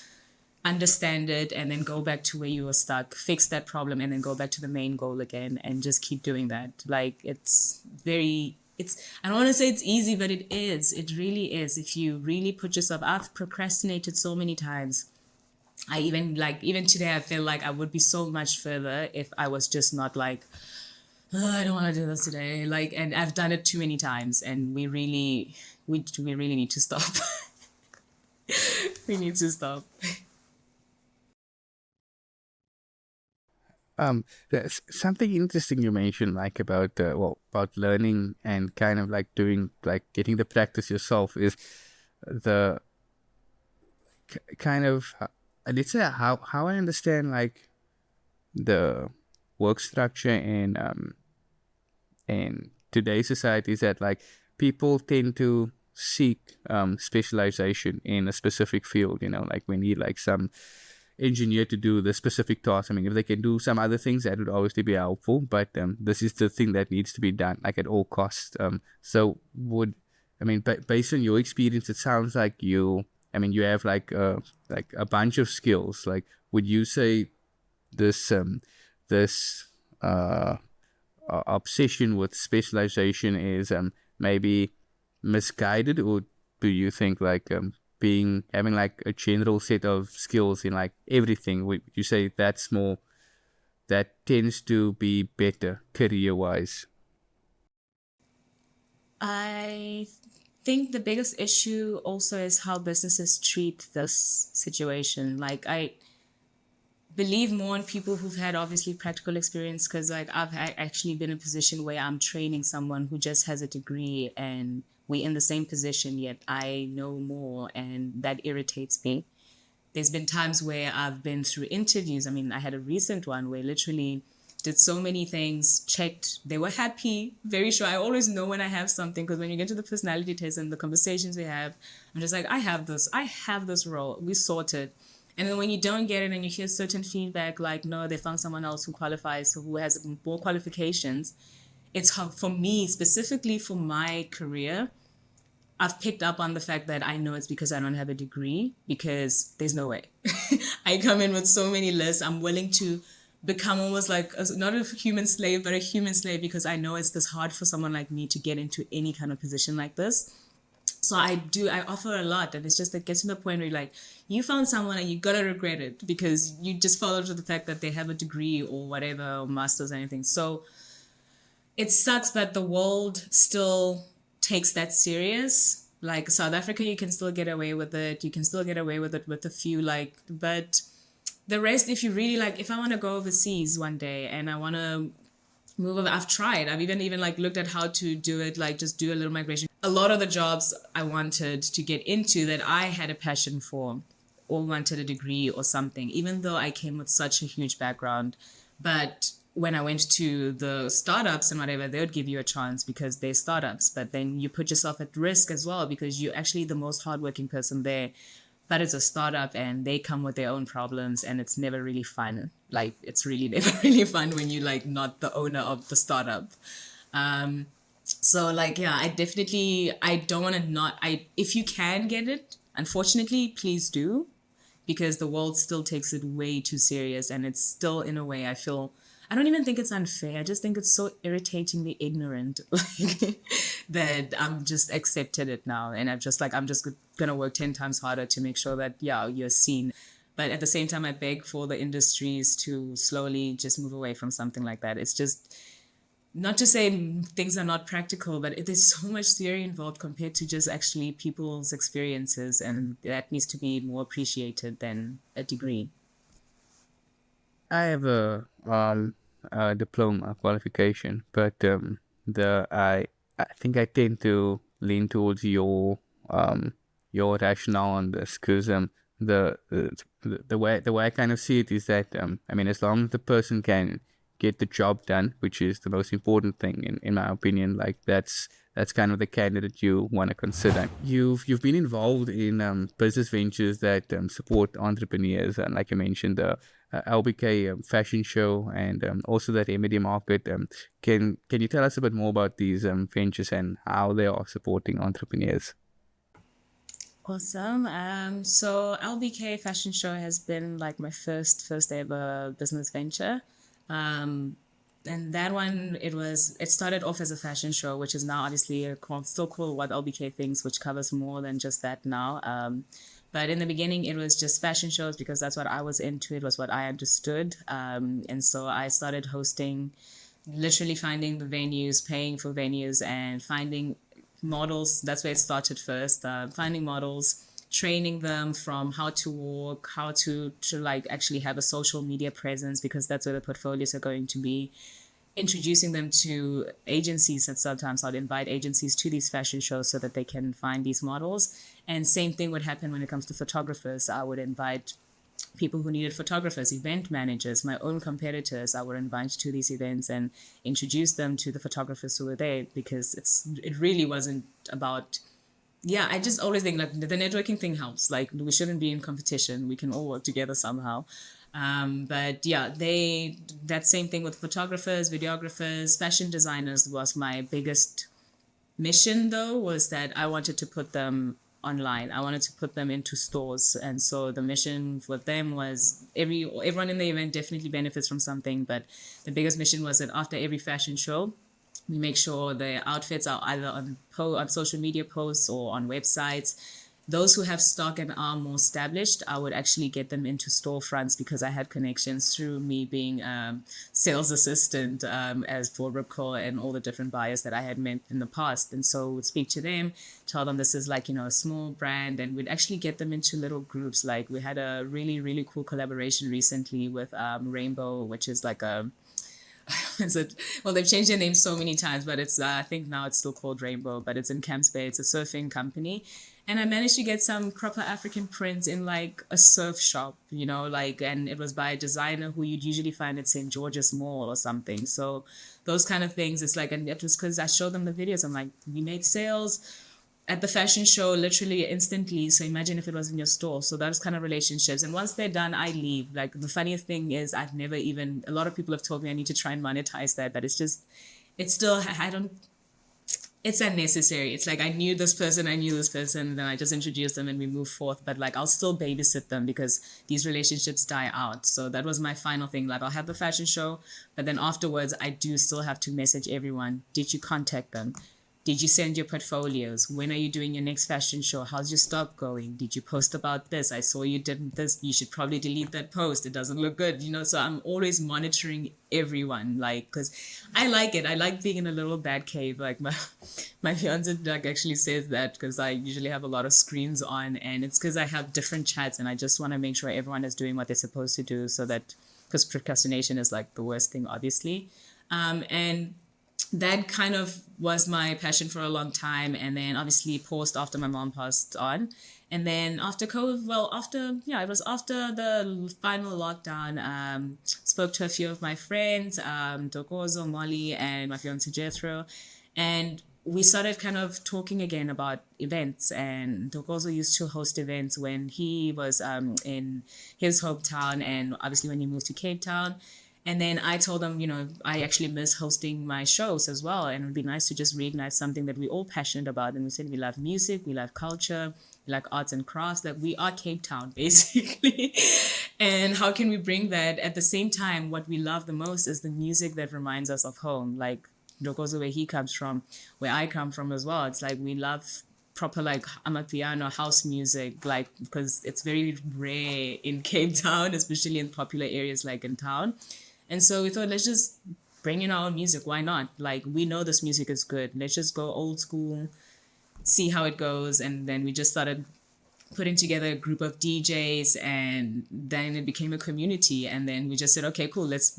S2: understand it, and then go back to where you were stuck, fix that problem, and then go back to the main goal again, and just keep doing that. Like, I don't want to say it's easy, but it is. It really is. If you really put yourself, I've procrastinated so many times. I even today, I feel like I would be so much further if I was just not like, "Oh, I don't want to do this today." Like, and I've done it too many times, and we really need to stop. We need to stop.
S1: There's something interesting you mentioned, like about about learning and kind of like doing, like getting the practice yourself, is the kind of let's say how I understand like the work structure in today's society is that like people tend to seek specialization in a specific field. Like we need like some engineer to do the specific task. I mean, if they can do some other things, that would obviously be helpful, but this is the thing that needs to be done, like at all costs. So based on your experience, it sounds like you have like a bunch of skills. Like, would you say this obsession with specialization is maybe misguided, or do you think like having like a general set of skills in like everything, would you say that tends to be better career wise?
S2: I think the biggest issue also is how businesses treat this situation. Like, I believe more in people who've had obviously practical experience, because like I've actually been in a position where I'm training someone who just has a degree, and we're in the same position, yet I know more, and that irritates me. There's been times where I've been through interviews. I mean, I had a recent one where literally did so many things, checked, they were happy, very sure. I always know when I have something, because when you get to the personality test and the conversations we have, I'm just like, I have this role, we sorted. And then when you don't get it and you hear certain feedback like, no, they found someone else who qualifies, who has more qualifications, it's hard for me, specifically for my career. I've picked up on the fact that I know it's because I don't have a degree, because there's no way. I come in with so many lists. I'm willing to become almost like not a human slave, but a human slave, because I know it's this hard for someone like me to get into any kind of position like this. So I offer a lot, and it's just that gets to the point where you're like, you found someone and you're gonna regret it because you just followed to the fact that they have a degree or whatever, or master's or anything. So it sucks, but the world still takes that serious. Like South Africa, you can still get away with it. You can still get away with it with a few, like, but the rest, if you really like, if I want to go overseas one day and I want to move over, I've tried. I've even like looked at how to do it, like just do a little migration. A lot of the jobs I wanted to get into that I had a passion for, or wanted a degree or something, even though I came with such a huge background. But when I went to the startups and whatever, they would give you a chance because they're startups. But then you put yourself at risk as well, because you're actually the most hardworking person there. But it's a startup and they come with their own problems, and it's never really fun. Like, it's really never really fun when you're like not the owner of the startup. So like, yeah, I don't want to if you can get it, unfortunately, please do, because the world still takes it way too serious, and it's still, in a way, I don't even think it's unfair. I just think it's so irritatingly ignorant, like, that I'm just accepted it now. And I'm just going to work 10 times harder to make sure that, yeah, you're seen. But at the same time, I beg for the industries to slowly just move away from something like that. It's just, not to say things are not practical, but there's so much theory involved compared to just actually people's experiences. And that needs to be more appreciated than a degree.
S1: I have a diploma qualification, but I think I tend to lean towards your rationale on this, because the way I kind of see it is that as long as the person can get the job done, which is the most important thing in my opinion, like that's kind of the candidate you want to consider. You've been involved in business ventures that support entrepreneurs, and like you mentioned, LBK fashion show and also that Remedy market. Can you tell us a bit more about these ventures and how they are supporting entrepreneurs?
S2: Awesome. So LBK Fashion Show has been like my first ever business venture. Um, and that one, it started off as a fashion show, which is now obviously still called What LBK Thinks, which covers more than just that now. But in the beginning, it was just fashion shows because that's what I was into. It was what I understood. And so I started hosting, literally finding the venues, paying for venues, and finding models. That's where it started first. Finding models, training them from how to walk, how to like actually have a social media presence, because that's where the portfolios are going to be. Introducing them to agencies, and sometimes I'd invite agencies to these fashion shows so that they can find these models. And same thing would happen when it comes to photographers. I would invite people who needed photographers, event managers, my own competitors. I would invite to these events and introduce them to the photographers who were there, because it really wasn't about, yeah, I just always think like the networking thing helps. Like we shouldn't be in competition. We can all work together somehow. But yeah, that same thing with photographers, videographers, fashion designers was my biggest mission though, was that I wanted to put them online. I wanted to put them into stores. And so the mission with them was everyone in the event definitely benefits from something. But the biggest mission was that after every fashion show, we make sure the outfits are either on social media posts or on websites. Those who have stock and are more established, I would actually get them into storefronts because I had connections through me being sales assistant as for Ripco and all the different buyers that I had met in the past. And so would speak to them, tell them this is like, a small brand, and we'd actually get them into little groups. Like we had a really, really cool collaboration recently with Rainbow, which is like a is it? Well, they've changed their name so many times, but it's I think now it's still called Rainbow, but it's in Camps Bay. It's a surfing company, and I managed to get some proper African prints in like a surf shop, and it was by a designer who you'd usually find at St. George's Mall or something. So those kind of things, it's like, and it was because I showed them the videos. I'm like, we made sales at the fashion show literally instantly. So imagine if it was in your store. So those kind of relationships. And once they're done, I leave. Like the funniest thing is a lot of people have told me I need to try and monetize that, but it's unnecessary. It's like I knew this person, and then I just introduced them and we move forth. But like I'll still babysit them because these relationships die out. So that was my final thing. Like I'll have the fashion show, but then afterwards I do still have to message everyone. Did you contact them? Did you send your portfolios? When are you doing your next fashion show? How's your stock going? Did you post about this? I saw you did this. You should probably delete that post. It doesn't look good, So I'm always monitoring everyone, like, because I like it. I like being in a little bad cave. Like my fiance like actually says that because I usually have a lot of screens on, and it's because I have different chats, and I just want to make sure everyone is doing what they're supposed to do, so that because procrastination is like the worst thing, obviously, and that kind of was my passion for a long time. And then obviously paused after my mom passed on. And then after COVID, it was after the final lockdown, spoke to a few of my friends, Dokozo, Molly, and my fiance Jethro. And we started kind of talking again about events. And Dokozo used to host events when he was in his hometown, and obviously when he moved to Cape Town. And then I told him, I actually miss hosting my shows as well. And it would be nice to just reignite something that we're all passionate about. And we said we love music, we love culture, we like arts and crafts, that we are Cape Town, basically. And how can we bring that? At the same time, what we love the most is the music that reminds us of home. Like Dokozo, where he comes from, where I come from as well. It's like we love proper like amapiano house music, like because it's very rare in Cape Town, especially in popular areas like in town. And so we thought, let's just bring in our own music. Why not? Like, we know this music is good. Let's just go old school, see how it goes. And then we just started putting together a group of DJs, and then it became a community. And then we just said, okay, cool, let's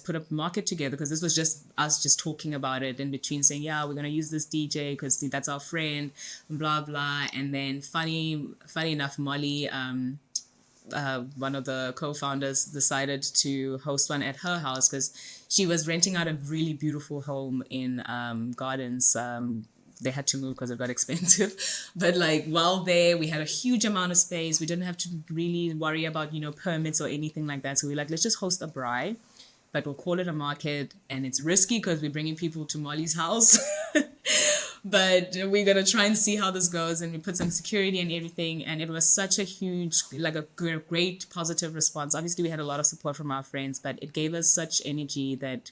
S2: put a market together, because this was just us just talking about it in between, saying, yeah, we're going to use this DJ because that's our friend, blah, blah. And then funny enough, Molly, one of the co-founders, decided to host one at her house because she was renting out a really beautiful home in Gardens, they had to move because it got expensive. But like while there, we had a huge amount of space. We didn't have to really worry about, permits or anything like that. So we're like, let's just host a braai, but we'll call it a market. And it's risky because we're bringing people to Molly's house. But we're going to try and see how this goes. And we put some security and everything. And it was such a huge, like a great positive response. Obviously, we had a lot of support from our friends, but it gave us such energy that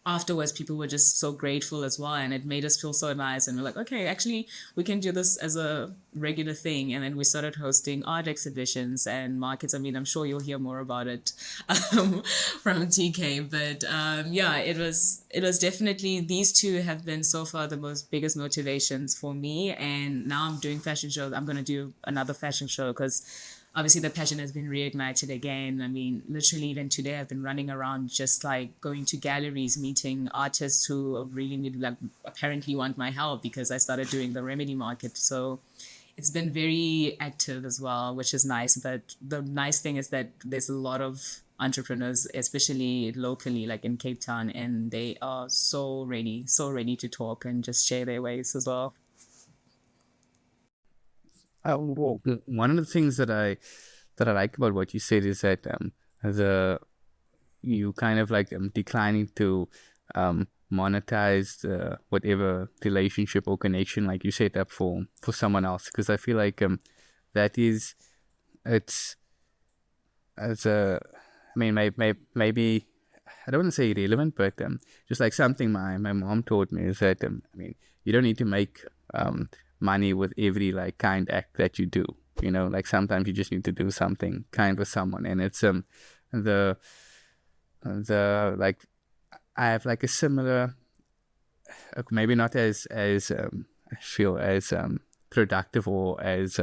S2: afterwards people were just so grateful as well, and it made us feel so nice, and we're like, okay, actually we can do this as a regular thing. And then we started hosting art exhibitions and markets. I mean, I'm sure you'll hear more about it from TK, but yeah, it was definitely, these two have been so far the most biggest motivations for me. And now I'm doing fashion shows. I'm going to do another fashion show because obviously the passion has been reignited again. I mean, literally even today I've been running around just like going to galleries, meeting artists who really need, like, apparently want my help because I started doing the remedy market. So it's been very active as well, which is nice. But the nice thing is that there's a lot of entrepreneurs, especially locally, like in Cape Town, and they are so ready to talk and just share their ways as well.
S1: Well, one of the things that I like about what you said is that the you kind of like declining to monetize whatever relationship or connection like you set up for someone else, because I feel like that is, it's as a, I mean, maybe I don't want to say irrelevant, but just like something my mom taught me is that I mean, you don't need to make money with every like kind act that you do. Like sometimes you just need to do something kind with someone, and it's the like I have like a similar, maybe not as I feel as productive or as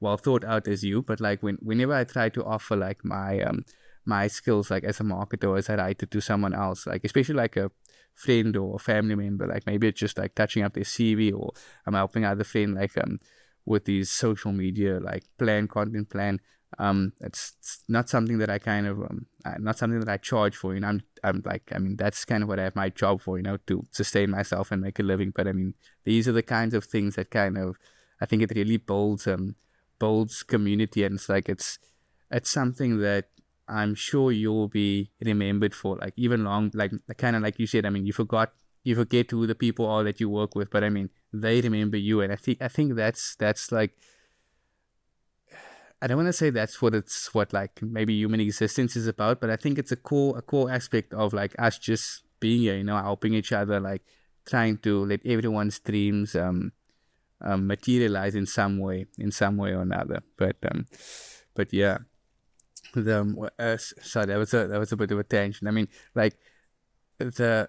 S1: well thought out as you, but like whenever I try to offer like my skills like as a marketer or as a writer to someone else, like especially like a friend or a family member, like maybe it's just like touching up their CV, or I'm helping other friend like with these social media like content plan. It's not something that I kind of not something that I charge for. I'm like, I mean, that's kind of what I have my job for, to sustain myself and make a living. But I mean, these are the kinds of things that kind of, I think it really builds community, and it's like it's something that I'm sure you'll be remembered for, like even long, like kind of like you said. I mean, you forget who the people are that you work with, but I mean, they remember you, and I think that's like, I don't want to say that's what like maybe human existence is about, but I think it's a core aspect of like us just being here, helping each other, like trying to let everyone's dreams materialize in some way or another. But yeah, sorry, that was a bit of a tangent. I mean, like the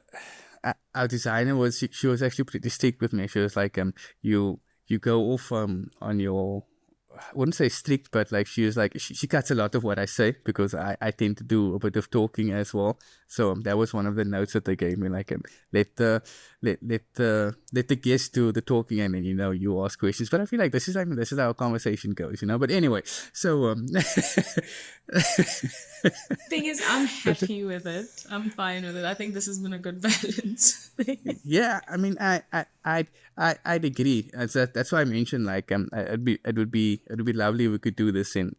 S1: our designer was, she was actually pretty strict with me. She was like, you go off on your, I wouldn't say strict, but like she was like, she cuts a lot of what I say because I tend to do a bit of talking as well. So that was one of the notes that they gave me, like let the guests do the talking, and then you ask questions. But I feel like this is how our conversation goes, But anyway, so
S2: Thing is, I'm happy with it. I'm fine with it. I think this has been a good balance.
S1: yeah, I mean, I'd agree. That's why I mentioned like it would be lovely if we could do this in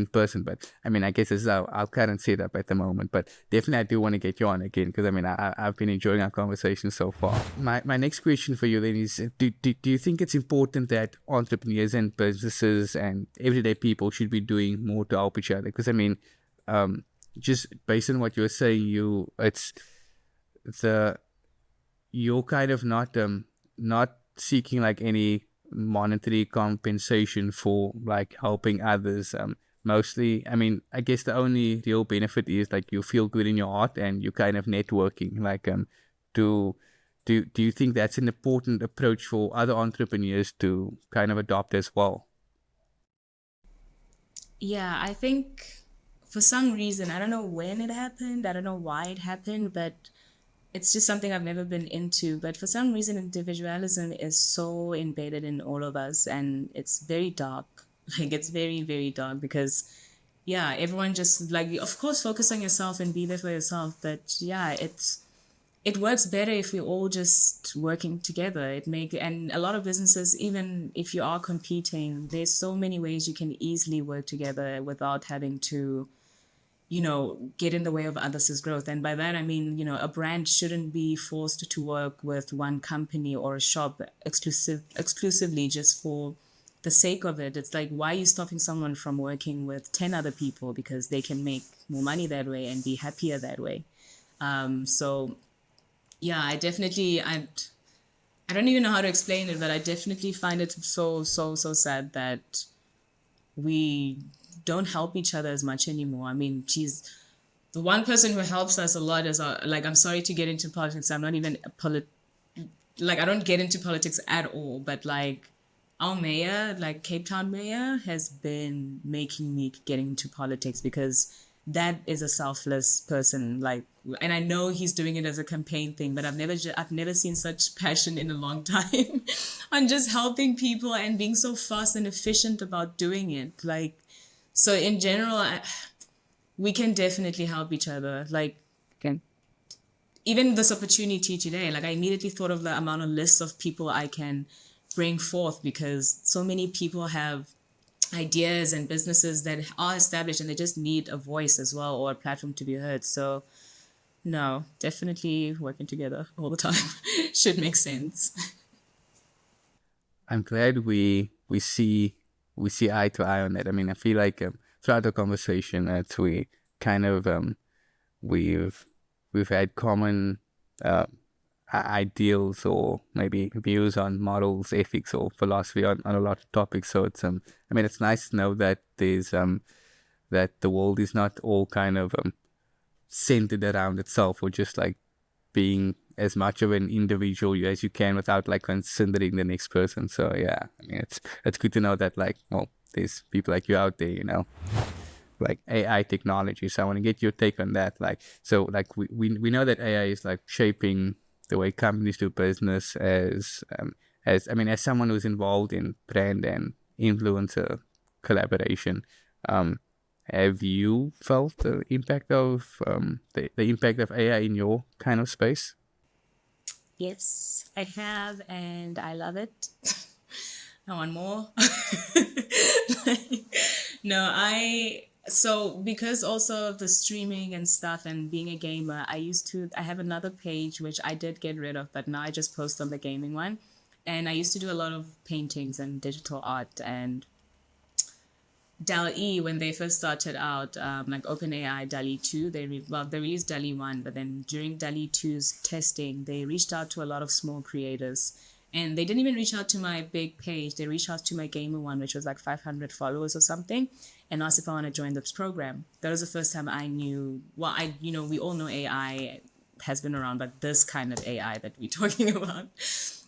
S1: person. But I mean, I guess this is our current setup at the moment. But definitely, I do want to get you on again because I mean, I've been enjoying our conversation so far. My next question for you then is: do you think it's important that entrepreneurs and businesses and everyday people should be doing more to help each other? Because I mean, just based on what you're saying, you're kind of not seeking like any monetary compensation for like helping others. Mostly, I mean, I guess the only real benefit is like you feel good in your art and you kind of networking. Like do you think that's an important approach for other entrepreneurs to kind of adopt as well?
S2: Yeah, I think for some reason, I don't know when it happened, I don't know why it happened, but it's just something I've never been into. But for some reason, individualism is so embedded in all of us, and it's very dark. Like, it's very, very dark because, yeah, everyone just, like, of course, focus on yourself and be there for yourself. But yeah, it works better if we're all just working together. And a lot of businesses, even if you are competing, there's so many ways you can easily work together without having to, get in the way of others' growth. And by that, I mean, a brand shouldn't be forced to work with one company or a shop exclusively just for the sake of it. It's like, why are you stopping someone from working with 10 other people because they can make more money that way and be happier that way? So yeah, I don't even know how to explain it, but I definitely find it so, so, so sad that we don't help each other as much anymore. I mean, geez, the one person who helps us a lot is like, I'm sorry to get into politics. I'm not even I don't get into politics at all, but like our mayor, like Cape Town mayor, has been making me get into politics because that is a selfless person. Like, and I know he's doing it as a campaign thing, but I've never seen such passion in a long time on just helping people and being so fast and efficient about doing it. Like, so in general, we can definitely help each other. Like,
S1: Okay.
S2: even this opportunity today, like I immediately thought of the amount of lists of people I can bring forth because so many people have ideas and businesses that are established and they just need a voice as well or a platform to be heard. So no, definitely working together all the time should make sense.
S1: I'm glad we see eye to eye on that. I mean, I feel like throughout the conversation that we kind of we've we've had common ideals or maybe views on morals, ethics, or philosophy on a lot of topics. So it's I mean, it's nice to know that there's that the world is not all kind of centered around itself or just like being as much of an individual as you can without like considering the next person. So yeah, I mean, it's good to know that like, well, there's people like you out there, like AI technology. So I want to get your take on that. Like, so like we know that AI is like shaping the way companies do business as I mean, as someone who's involved in brand and influencer collaboration, have you felt the impact of the impact of AI in your kind of space?
S2: Yes, I have, and I love it. I want more. No, so because also of the streaming and stuff and being a gamer, I have another page which I did get rid of, but now I just post on the gaming one. And I used to do a lot of paintings and digital art and DALL-E, when they first started out, like OpenAI DALL-E 2, they released DALL-E 1, but then during DALL-E 2's testing, they reached out to a lot of small creators. And they didn't even reach out to my big page. They reached out to my gamer one, which was like 500 followers or something, and asked if I want to join this program. That was the first time I knew, well, we all know AI has been around, but this kind of AI that we're talking about.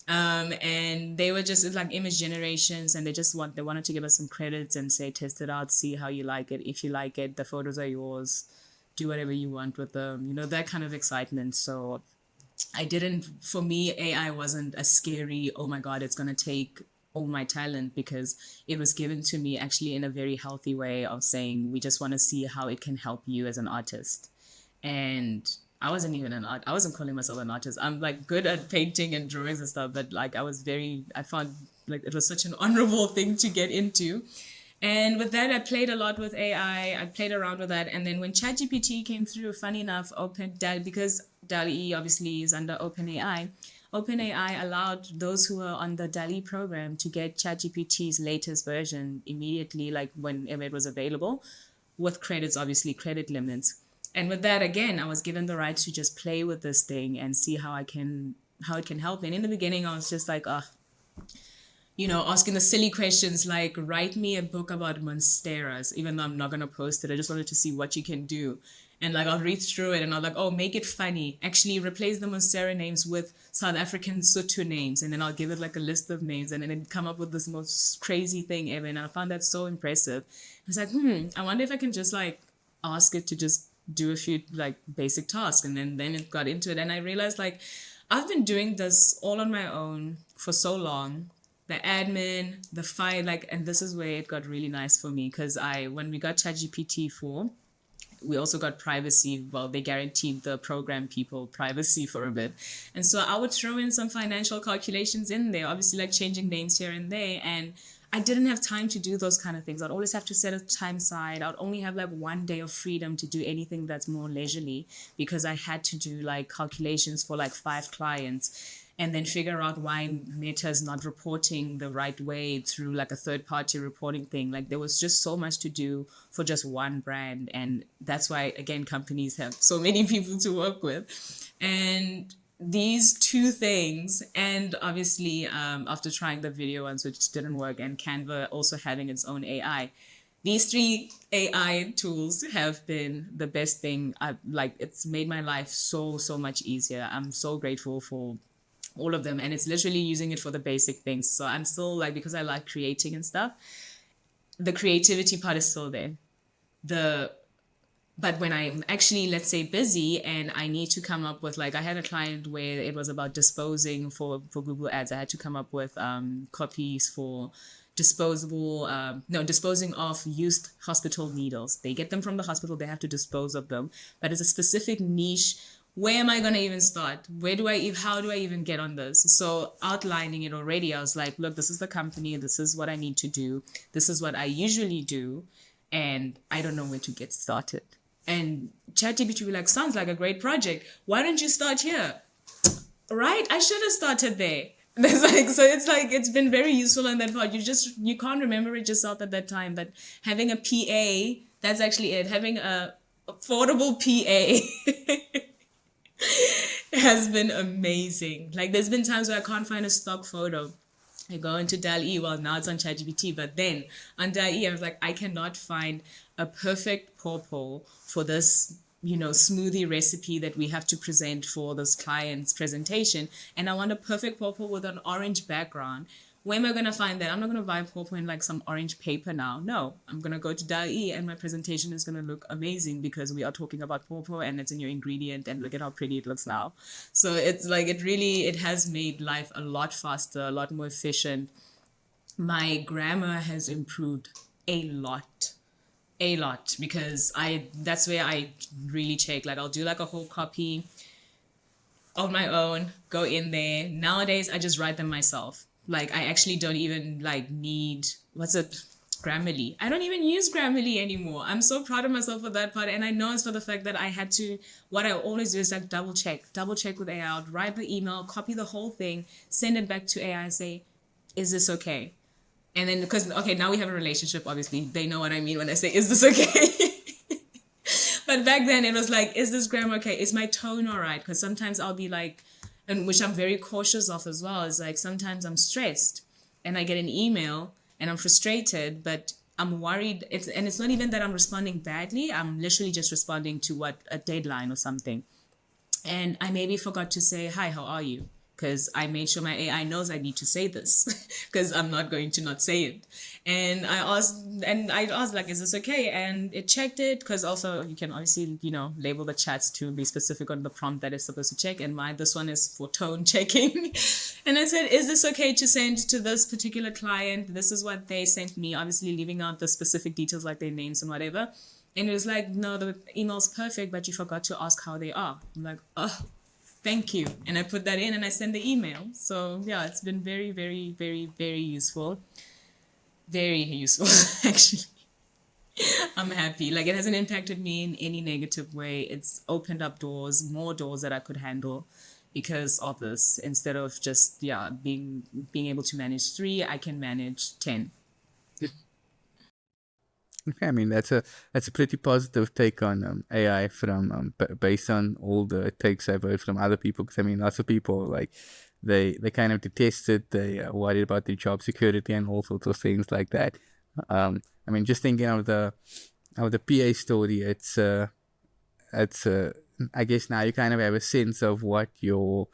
S2: And they were just like image generations, and they wanted to give us some credits and say, test it out, see how you like it. If you like it, the photos are yours. Do whatever you want with them, that kind of excitement. So for me, AI wasn't a scary, oh my God, it's going to take all my talent, because it was given to me actually in a very healthy way of saying, we just want to see how it can help you as an artist. And I I wasn't calling myself an artist. I'm like good at painting and drawings and stuff, but like I found like it was such an honorable thing to get into. And with that, I played a lot with AI. I played around with that. And then when ChatGPT came through, funny enough, because DALL-E obviously is under OpenAI, OpenAI allowed those who were on the DALL-E program to get ChatGPT's latest version immediately, like whenever it was available, with credits, obviously, credit limits. And with that, again, I was given the right to just play with this thing and see how it can help. And in the beginning, I was just like, asking the silly questions like, write me a book about monsteras, even though I'm not going to post it. I just wanted to see what you can do. And like, I'll read through it and I'll like, oh, make it funny. Actually replace the monstera names with South African Sotho names. And then I'll give it like a list of names and then it'd come up with this most crazy thing ever. And I found that so impressive. I was like, I wonder if I can just like ask it to just do a few like basic tasks. And then it got into it. And I realized like, I've been doing this all on my own for so long. The admin, the file, like, and this is where it got really nice for me, because when we got ChatGPT 4, we also got privacy. Well, they guaranteed the program people privacy for a bit. And so I would throw in some financial calculations in there, obviously like changing names here and there. And I didn't have time to do those kind of things. I'd always have to set a time aside. I'd only have like one day of freedom to do anything that's more leisurely, because I had to do like calculations for like 5 clients and then figure out why Meta's not reporting the right way through like a third-party reporting thing. Like there was just so much to do for just one brand. And that's why, again, companies have so many people to work with. And these 2 things, and obviously after trying the video ones, which didn't work, and Canva also having its own AI, these 3 AI tools have been the best thing. It's made my life so much easier. I'm so grateful for all of them, and it's literally using it for the basic things. So I'm still like, because I like creating and stuff, the creativity part is still there. But when I'm actually, let's say, busy and I need to come up with, like, I had a client where it was about disposing for Google Ads. I had to come up with copies for disposing of used hospital needles. They get them from the hospital, they have to dispose of them. But it's a specific niche. Where am I going to even start? How do I even get on this? So outlining it already, I was like, look, this is the company. This is what I need to do. This is what I usually do. And I don't know where to get started. And ChatGPT will like, sounds like a great project. Why don't you start here? Right? I should have started there. It's been very useful in that part. You can't remember it yourself at that time, but having a PA, that's actually it. Having a affordable PA has been amazing. Like there's been times where I can't find a stock photo. I go into DALL-E. Well, now it's on ChatGPT, but then on DALL-E, I was like, I cannot find a perfect pawpaw for this, smoothie recipe that we have to present for this client's presentation. And I want a perfect pawpaw with an orange background. Where am I going to find that? I'm not going to buy pawpaw in like some orange paper now. No, I'm going to go to DALL-E and my presentation is going to look amazing because we are talking about pawpaw and it's in your ingredient and look at how pretty it looks now. So it's like, it has made life a lot faster, a lot more efficient. My grammar has improved a lot, because that's where I really check. Like I'll do like a whole copy on my own, go in there. Nowadays, I just write them myself. Like I actually don't even like need, Grammarly. I don't even use Grammarly anymore. I'm so proud of myself for that part. And I know it's for the fact that I had to, what I always do is like double check with AI. I'll write the email, copy the whole thing, send it back to AI and say, is this okay? And then now we have a relationship, obviously. They know what I mean when I say, is this okay? But back then it was like, is this grammar okay? Is my tone all right? Because sometimes I'll be like, and which I'm very cautious of as well, is like sometimes I'm stressed and I get an email and I'm frustrated, but I'm worried. It's not even that I'm responding badly. I'm literally just responding to a deadline or something. And I maybe forgot to say, hi, how are you? Because I made sure my AI knows I need to say this because I'm not going to not say it. And I asked like, is this okay? And it checked it, because also you can obviously, label the chats to be specific on the prompt that it's supposed to check. And this one is for tone checking. And I said, is this okay to send to this particular client? This is what they sent me, obviously leaving out the specific details like their names and whatever. And it was like, no, the email's perfect, but you forgot to ask how they are. I'm like, oh, thank you. And I put that in and I send the email. So yeah, it's been very, very, very, very useful. Very useful, actually. I'm happy. Like it hasn't impacted me in any negative way. It's opened up more doors that I could handle because of this. Instead of just, being able to manage 3, I can manage 10.
S1: Okay, I mean that's a pretty positive take on AI from based on all the takes I've heard from other people. Because I mean, lots of people like they kind of detest it. They are worried about their job security and all sorts of things like that. I mean, just thinking of the PA story, it's I guess now you kind of have a sense of what your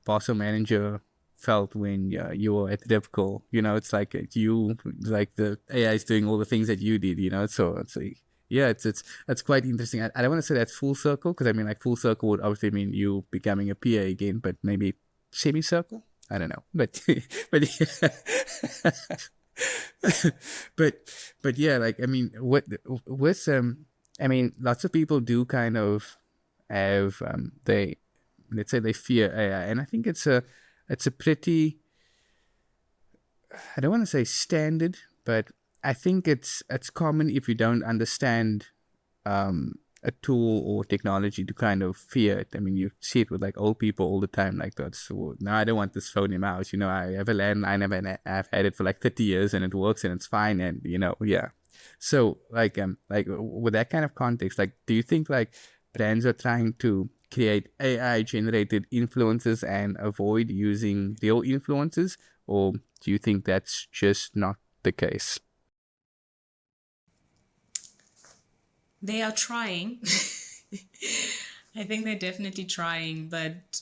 S1: boss or manager felt when you were at Ripco. It's like the AI is doing all the things that you did. So it's like, yeah, it's quite interesting. I don't want to say that's full circle, because I mean, like, full circle would obviously mean you becoming a PA again, but maybe semicircle. I don't know, but but yeah, like I mean, what with I mean, lots of people do kind of have they let's say they fear AI, and I think it's a pretty, I don't want to say standard, but I think it's common if you don't understand a tool or technology to kind of fear it. I mean, you see it with like old people all the time, like that. So no, I don't want this phone in my house. You know, I have a landline and I've had it for like 30 years and it works and it's fine. And you know, yeah. So like with that kind of context, like, do you think like brands are trying to create AI generated influences and avoid using real influences, or do you think that's just not the case?
S2: They are trying. I think they're definitely trying, but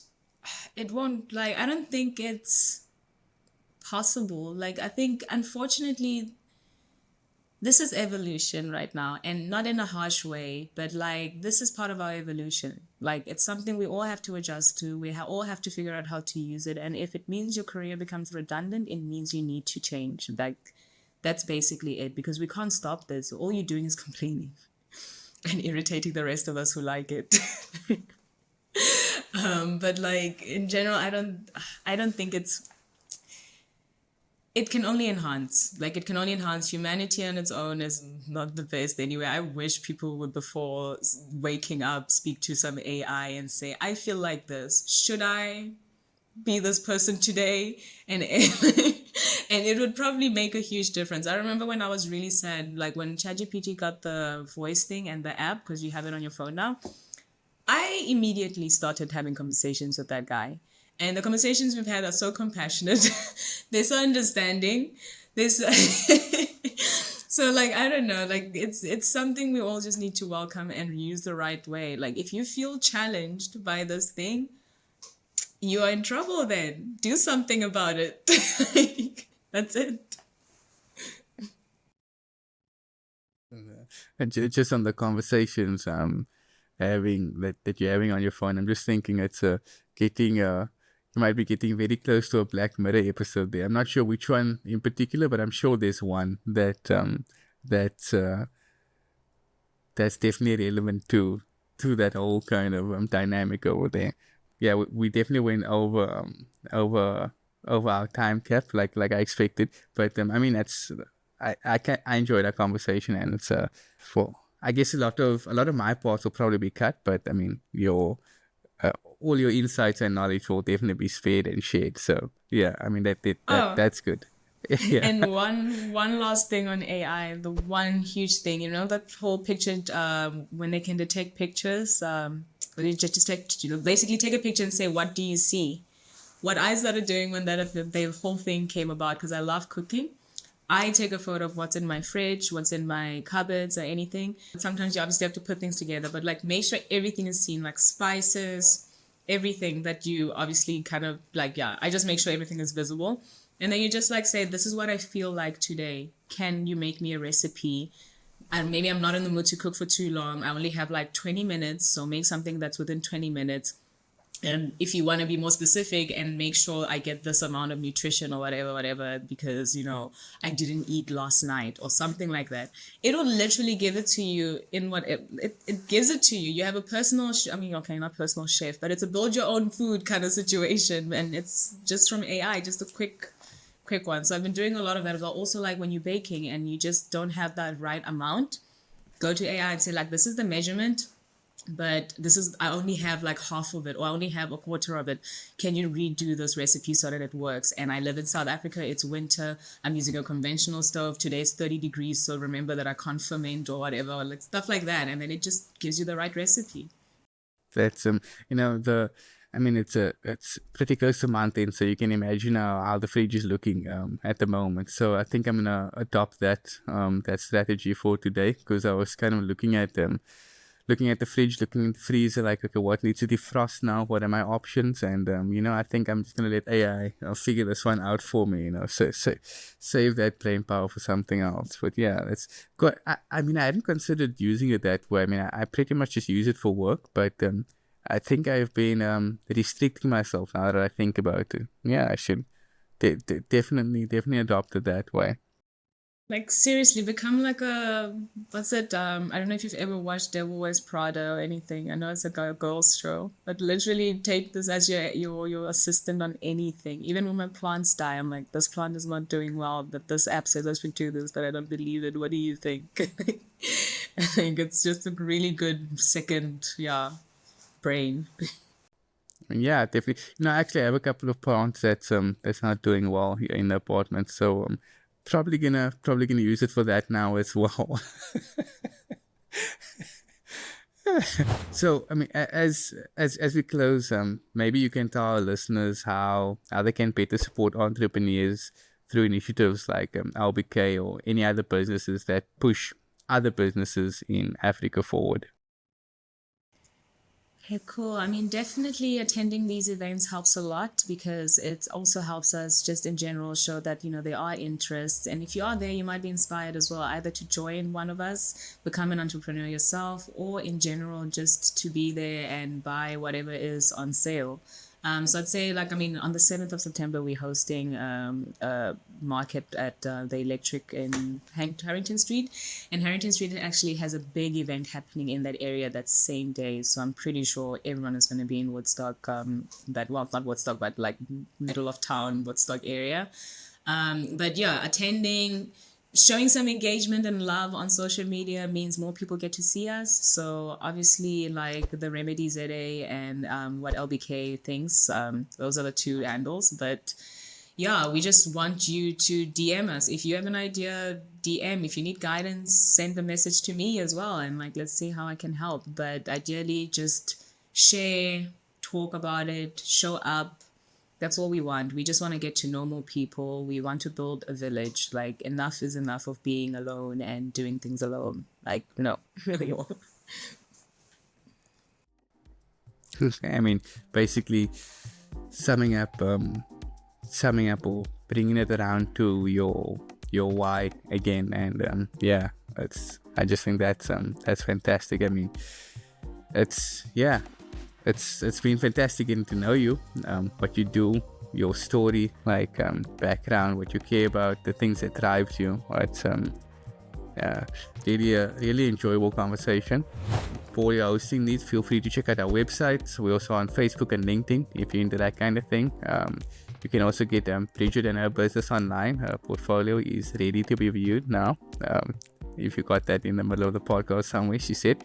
S2: it won't, like, I don't think it's possible. Like, I think, unfortunately, this is evolution right now, and not in a harsh way, but like, this is part of our evolution. Like, it's something we all have to adjust to. We all have to figure out how to use it. And if it means your career becomes redundant, it means you need to change. Like, that's basically it, because we can't stop this. All you're doing is complaining and irritating the rest of us who like it. But like, in general, I don't think it can only enhance. Like, it can only enhance. Humanity on its own is not the best anyway. I wish people would, before waking up, speak to some AI and say, I feel like this. Should I be this person today? And and it would probably make a huge difference. I remember when I was really sad, like when ChatGPT got the voice thing and the app, because you have it on your phone now, I immediately started having conversations with that guy. And the conversations we've had are so compassionate. They're so understanding. They're so, so like, I don't know, like, it's something we all just need to welcome and use the right way. Like, if you feel challenged by this thing, you are in trouble then. Do something about it. That's it.
S1: And just on the conversations having that you're having on your phone, I'm just thinking it's getting you might be getting very close to a Black Mirror episode there. I'm not sure which one in particular, but I'm sure there's one that that's definitely relevant to that whole kind of dynamic over there. Yeah, we definitely went over our time cap, like I expected. But I mean, that's I enjoyed our conversation, and it's for, I guess, a lot of my parts will probably be cut, but I mean, your all your insights and knowledge will definitely be spared and shared. So yeah, I mean,
S2: Oh,
S1: that's good. Yeah.
S2: and one last thing on AI, the one huge thing, you know, that whole picture, when they can detect pictures, when they just detect, you know, basically take a picture and say, what do you see? What I started doing when the whole thing came about, because I love cooking, I take a photo of what's in my fridge, what's in my cupboards, or anything. Sometimes you obviously have to put things together, but like, make sure everything is seen, like spices, everything that you obviously kind of like, yeah, I just make sure everything is visible. And then you just like say, this is what I feel like today. Can you make me a recipe? And maybe I'm not in the mood to cook for too long. I only have like 20 minutes. So make something that's within 20 minutes. And if you want to be more specific and make sure I get this amount of nutrition or whatever, because, you know, I didn't eat last night or something like that, it'll literally give it to you in what it gives it to you. You have a personal, I mean, okay, not personal chef, but it's a build your own food kind of situation. And it's just from AI, just a quick one. So I've been doing a lot of that as well. Also, like when you're baking and you just don't have that right amount, go to AI and say, like, this is the measurement, but this is, I only have like half of it, or I only have a quarter of it. Can you redo this recipe so that it works? And I live in South Africa, it's winter, I'm using a conventional stove, today's 30 degrees, so remember that I can't ferment or whatever, or like stuff like that, and then it just gives you the right recipe.
S1: That's you know, I mean, it's pretty close to mountain, so you can imagine how the fridge is looking at the moment. So I think I'm gonna adopt that strategy for today, because I was kind of looking at the fridge, looking at the freezer, like, okay, what needs to defrost now? What are my options? And you know, I think I'm just gonna let AI figure this one out for me. You know, so save that brain power for something else. But yeah, it's good. I mean, I hadn't considered using it that way. I mean, I pretty much just use it for work, but I think I've been restricting myself now that I think about it. Yeah, I should definitely adopt it that way.
S2: Like seriously, become like a what's it? I don't know if you've ever watched Devil Wears Prada or anything. I know it's like a girl's show, but literally take this as your assistant on anything. Even when my plants die, I'm like, this plant is not doing well. But this app says I should do this, but I don't believe it. What do you think? I think it's just a really good second, brain.
S1: Yeah, definitely. Actually, I have a couple of plants that's not doing well here in the apartment, so probably gonna use it for that now as well. So, I mean, as we close, maybe you can tell our listeners how they can better support entrepreneurs through initiatives like LBK or any other businesses that push other businesses in Africa forward.
S2: Okay, cool. I mean, definitely attending these events helps a lot because it also helps us just in general show that, there are interests. And if you are there, you might be inspired as well, either to join one of us, become an entrepreneur yourself, or in general, just to be there and buy whatever is on sale. So I'd say, like, I mean, on the 7th of September, we're hosting a market at the Electric in Harrington Street. And Harrington Street actually has a big event happening in that area that same day. So I'm pretty sure everyone is going to be in Woodstock, not Woodstock, but like middle of town, Woodstock area. But yeah, attending, showing some engagement and love on social media means more people get to see us. So obviously, like the Remedy ZA and what LBK thinks, those are the two handles. But yeah, we just want you to DM us. If you have an idea, DM. If you need guidance, send the message to me as well. And like, let's see how I can help. But ideally, just share, talk about it, show up. That's all we want. We just want to get to know more people. We want to build a village. Like, enough is enough of being alone and doing things alone. Like, no, really.
S1: I mean, basically summing up or bringing it around to your why again, and I just think that's fantastic. I mean, it's been fantastic getting to know you, what you do, your story, like background, what you care about, the things that drives you. It's really a really enjoyable conversation. For your hosting needs, feel free to check out our websites. We're also on Facebook and LinkedIn if you're into that kind of thing. You can also get Bridget and her business online. Her portfolio is ready to be viewed now. If you got that in the middle of the podcast somewhere, she said.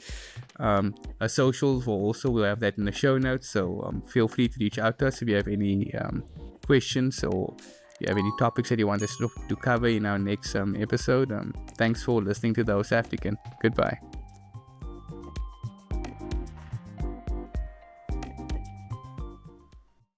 S1: Our socials we'll have that in the show notes. So feel free to reach out to us if you have any questions or you have any topics that you want us to cover in our next episode. Thanks for listening to the Host African. Goodbye.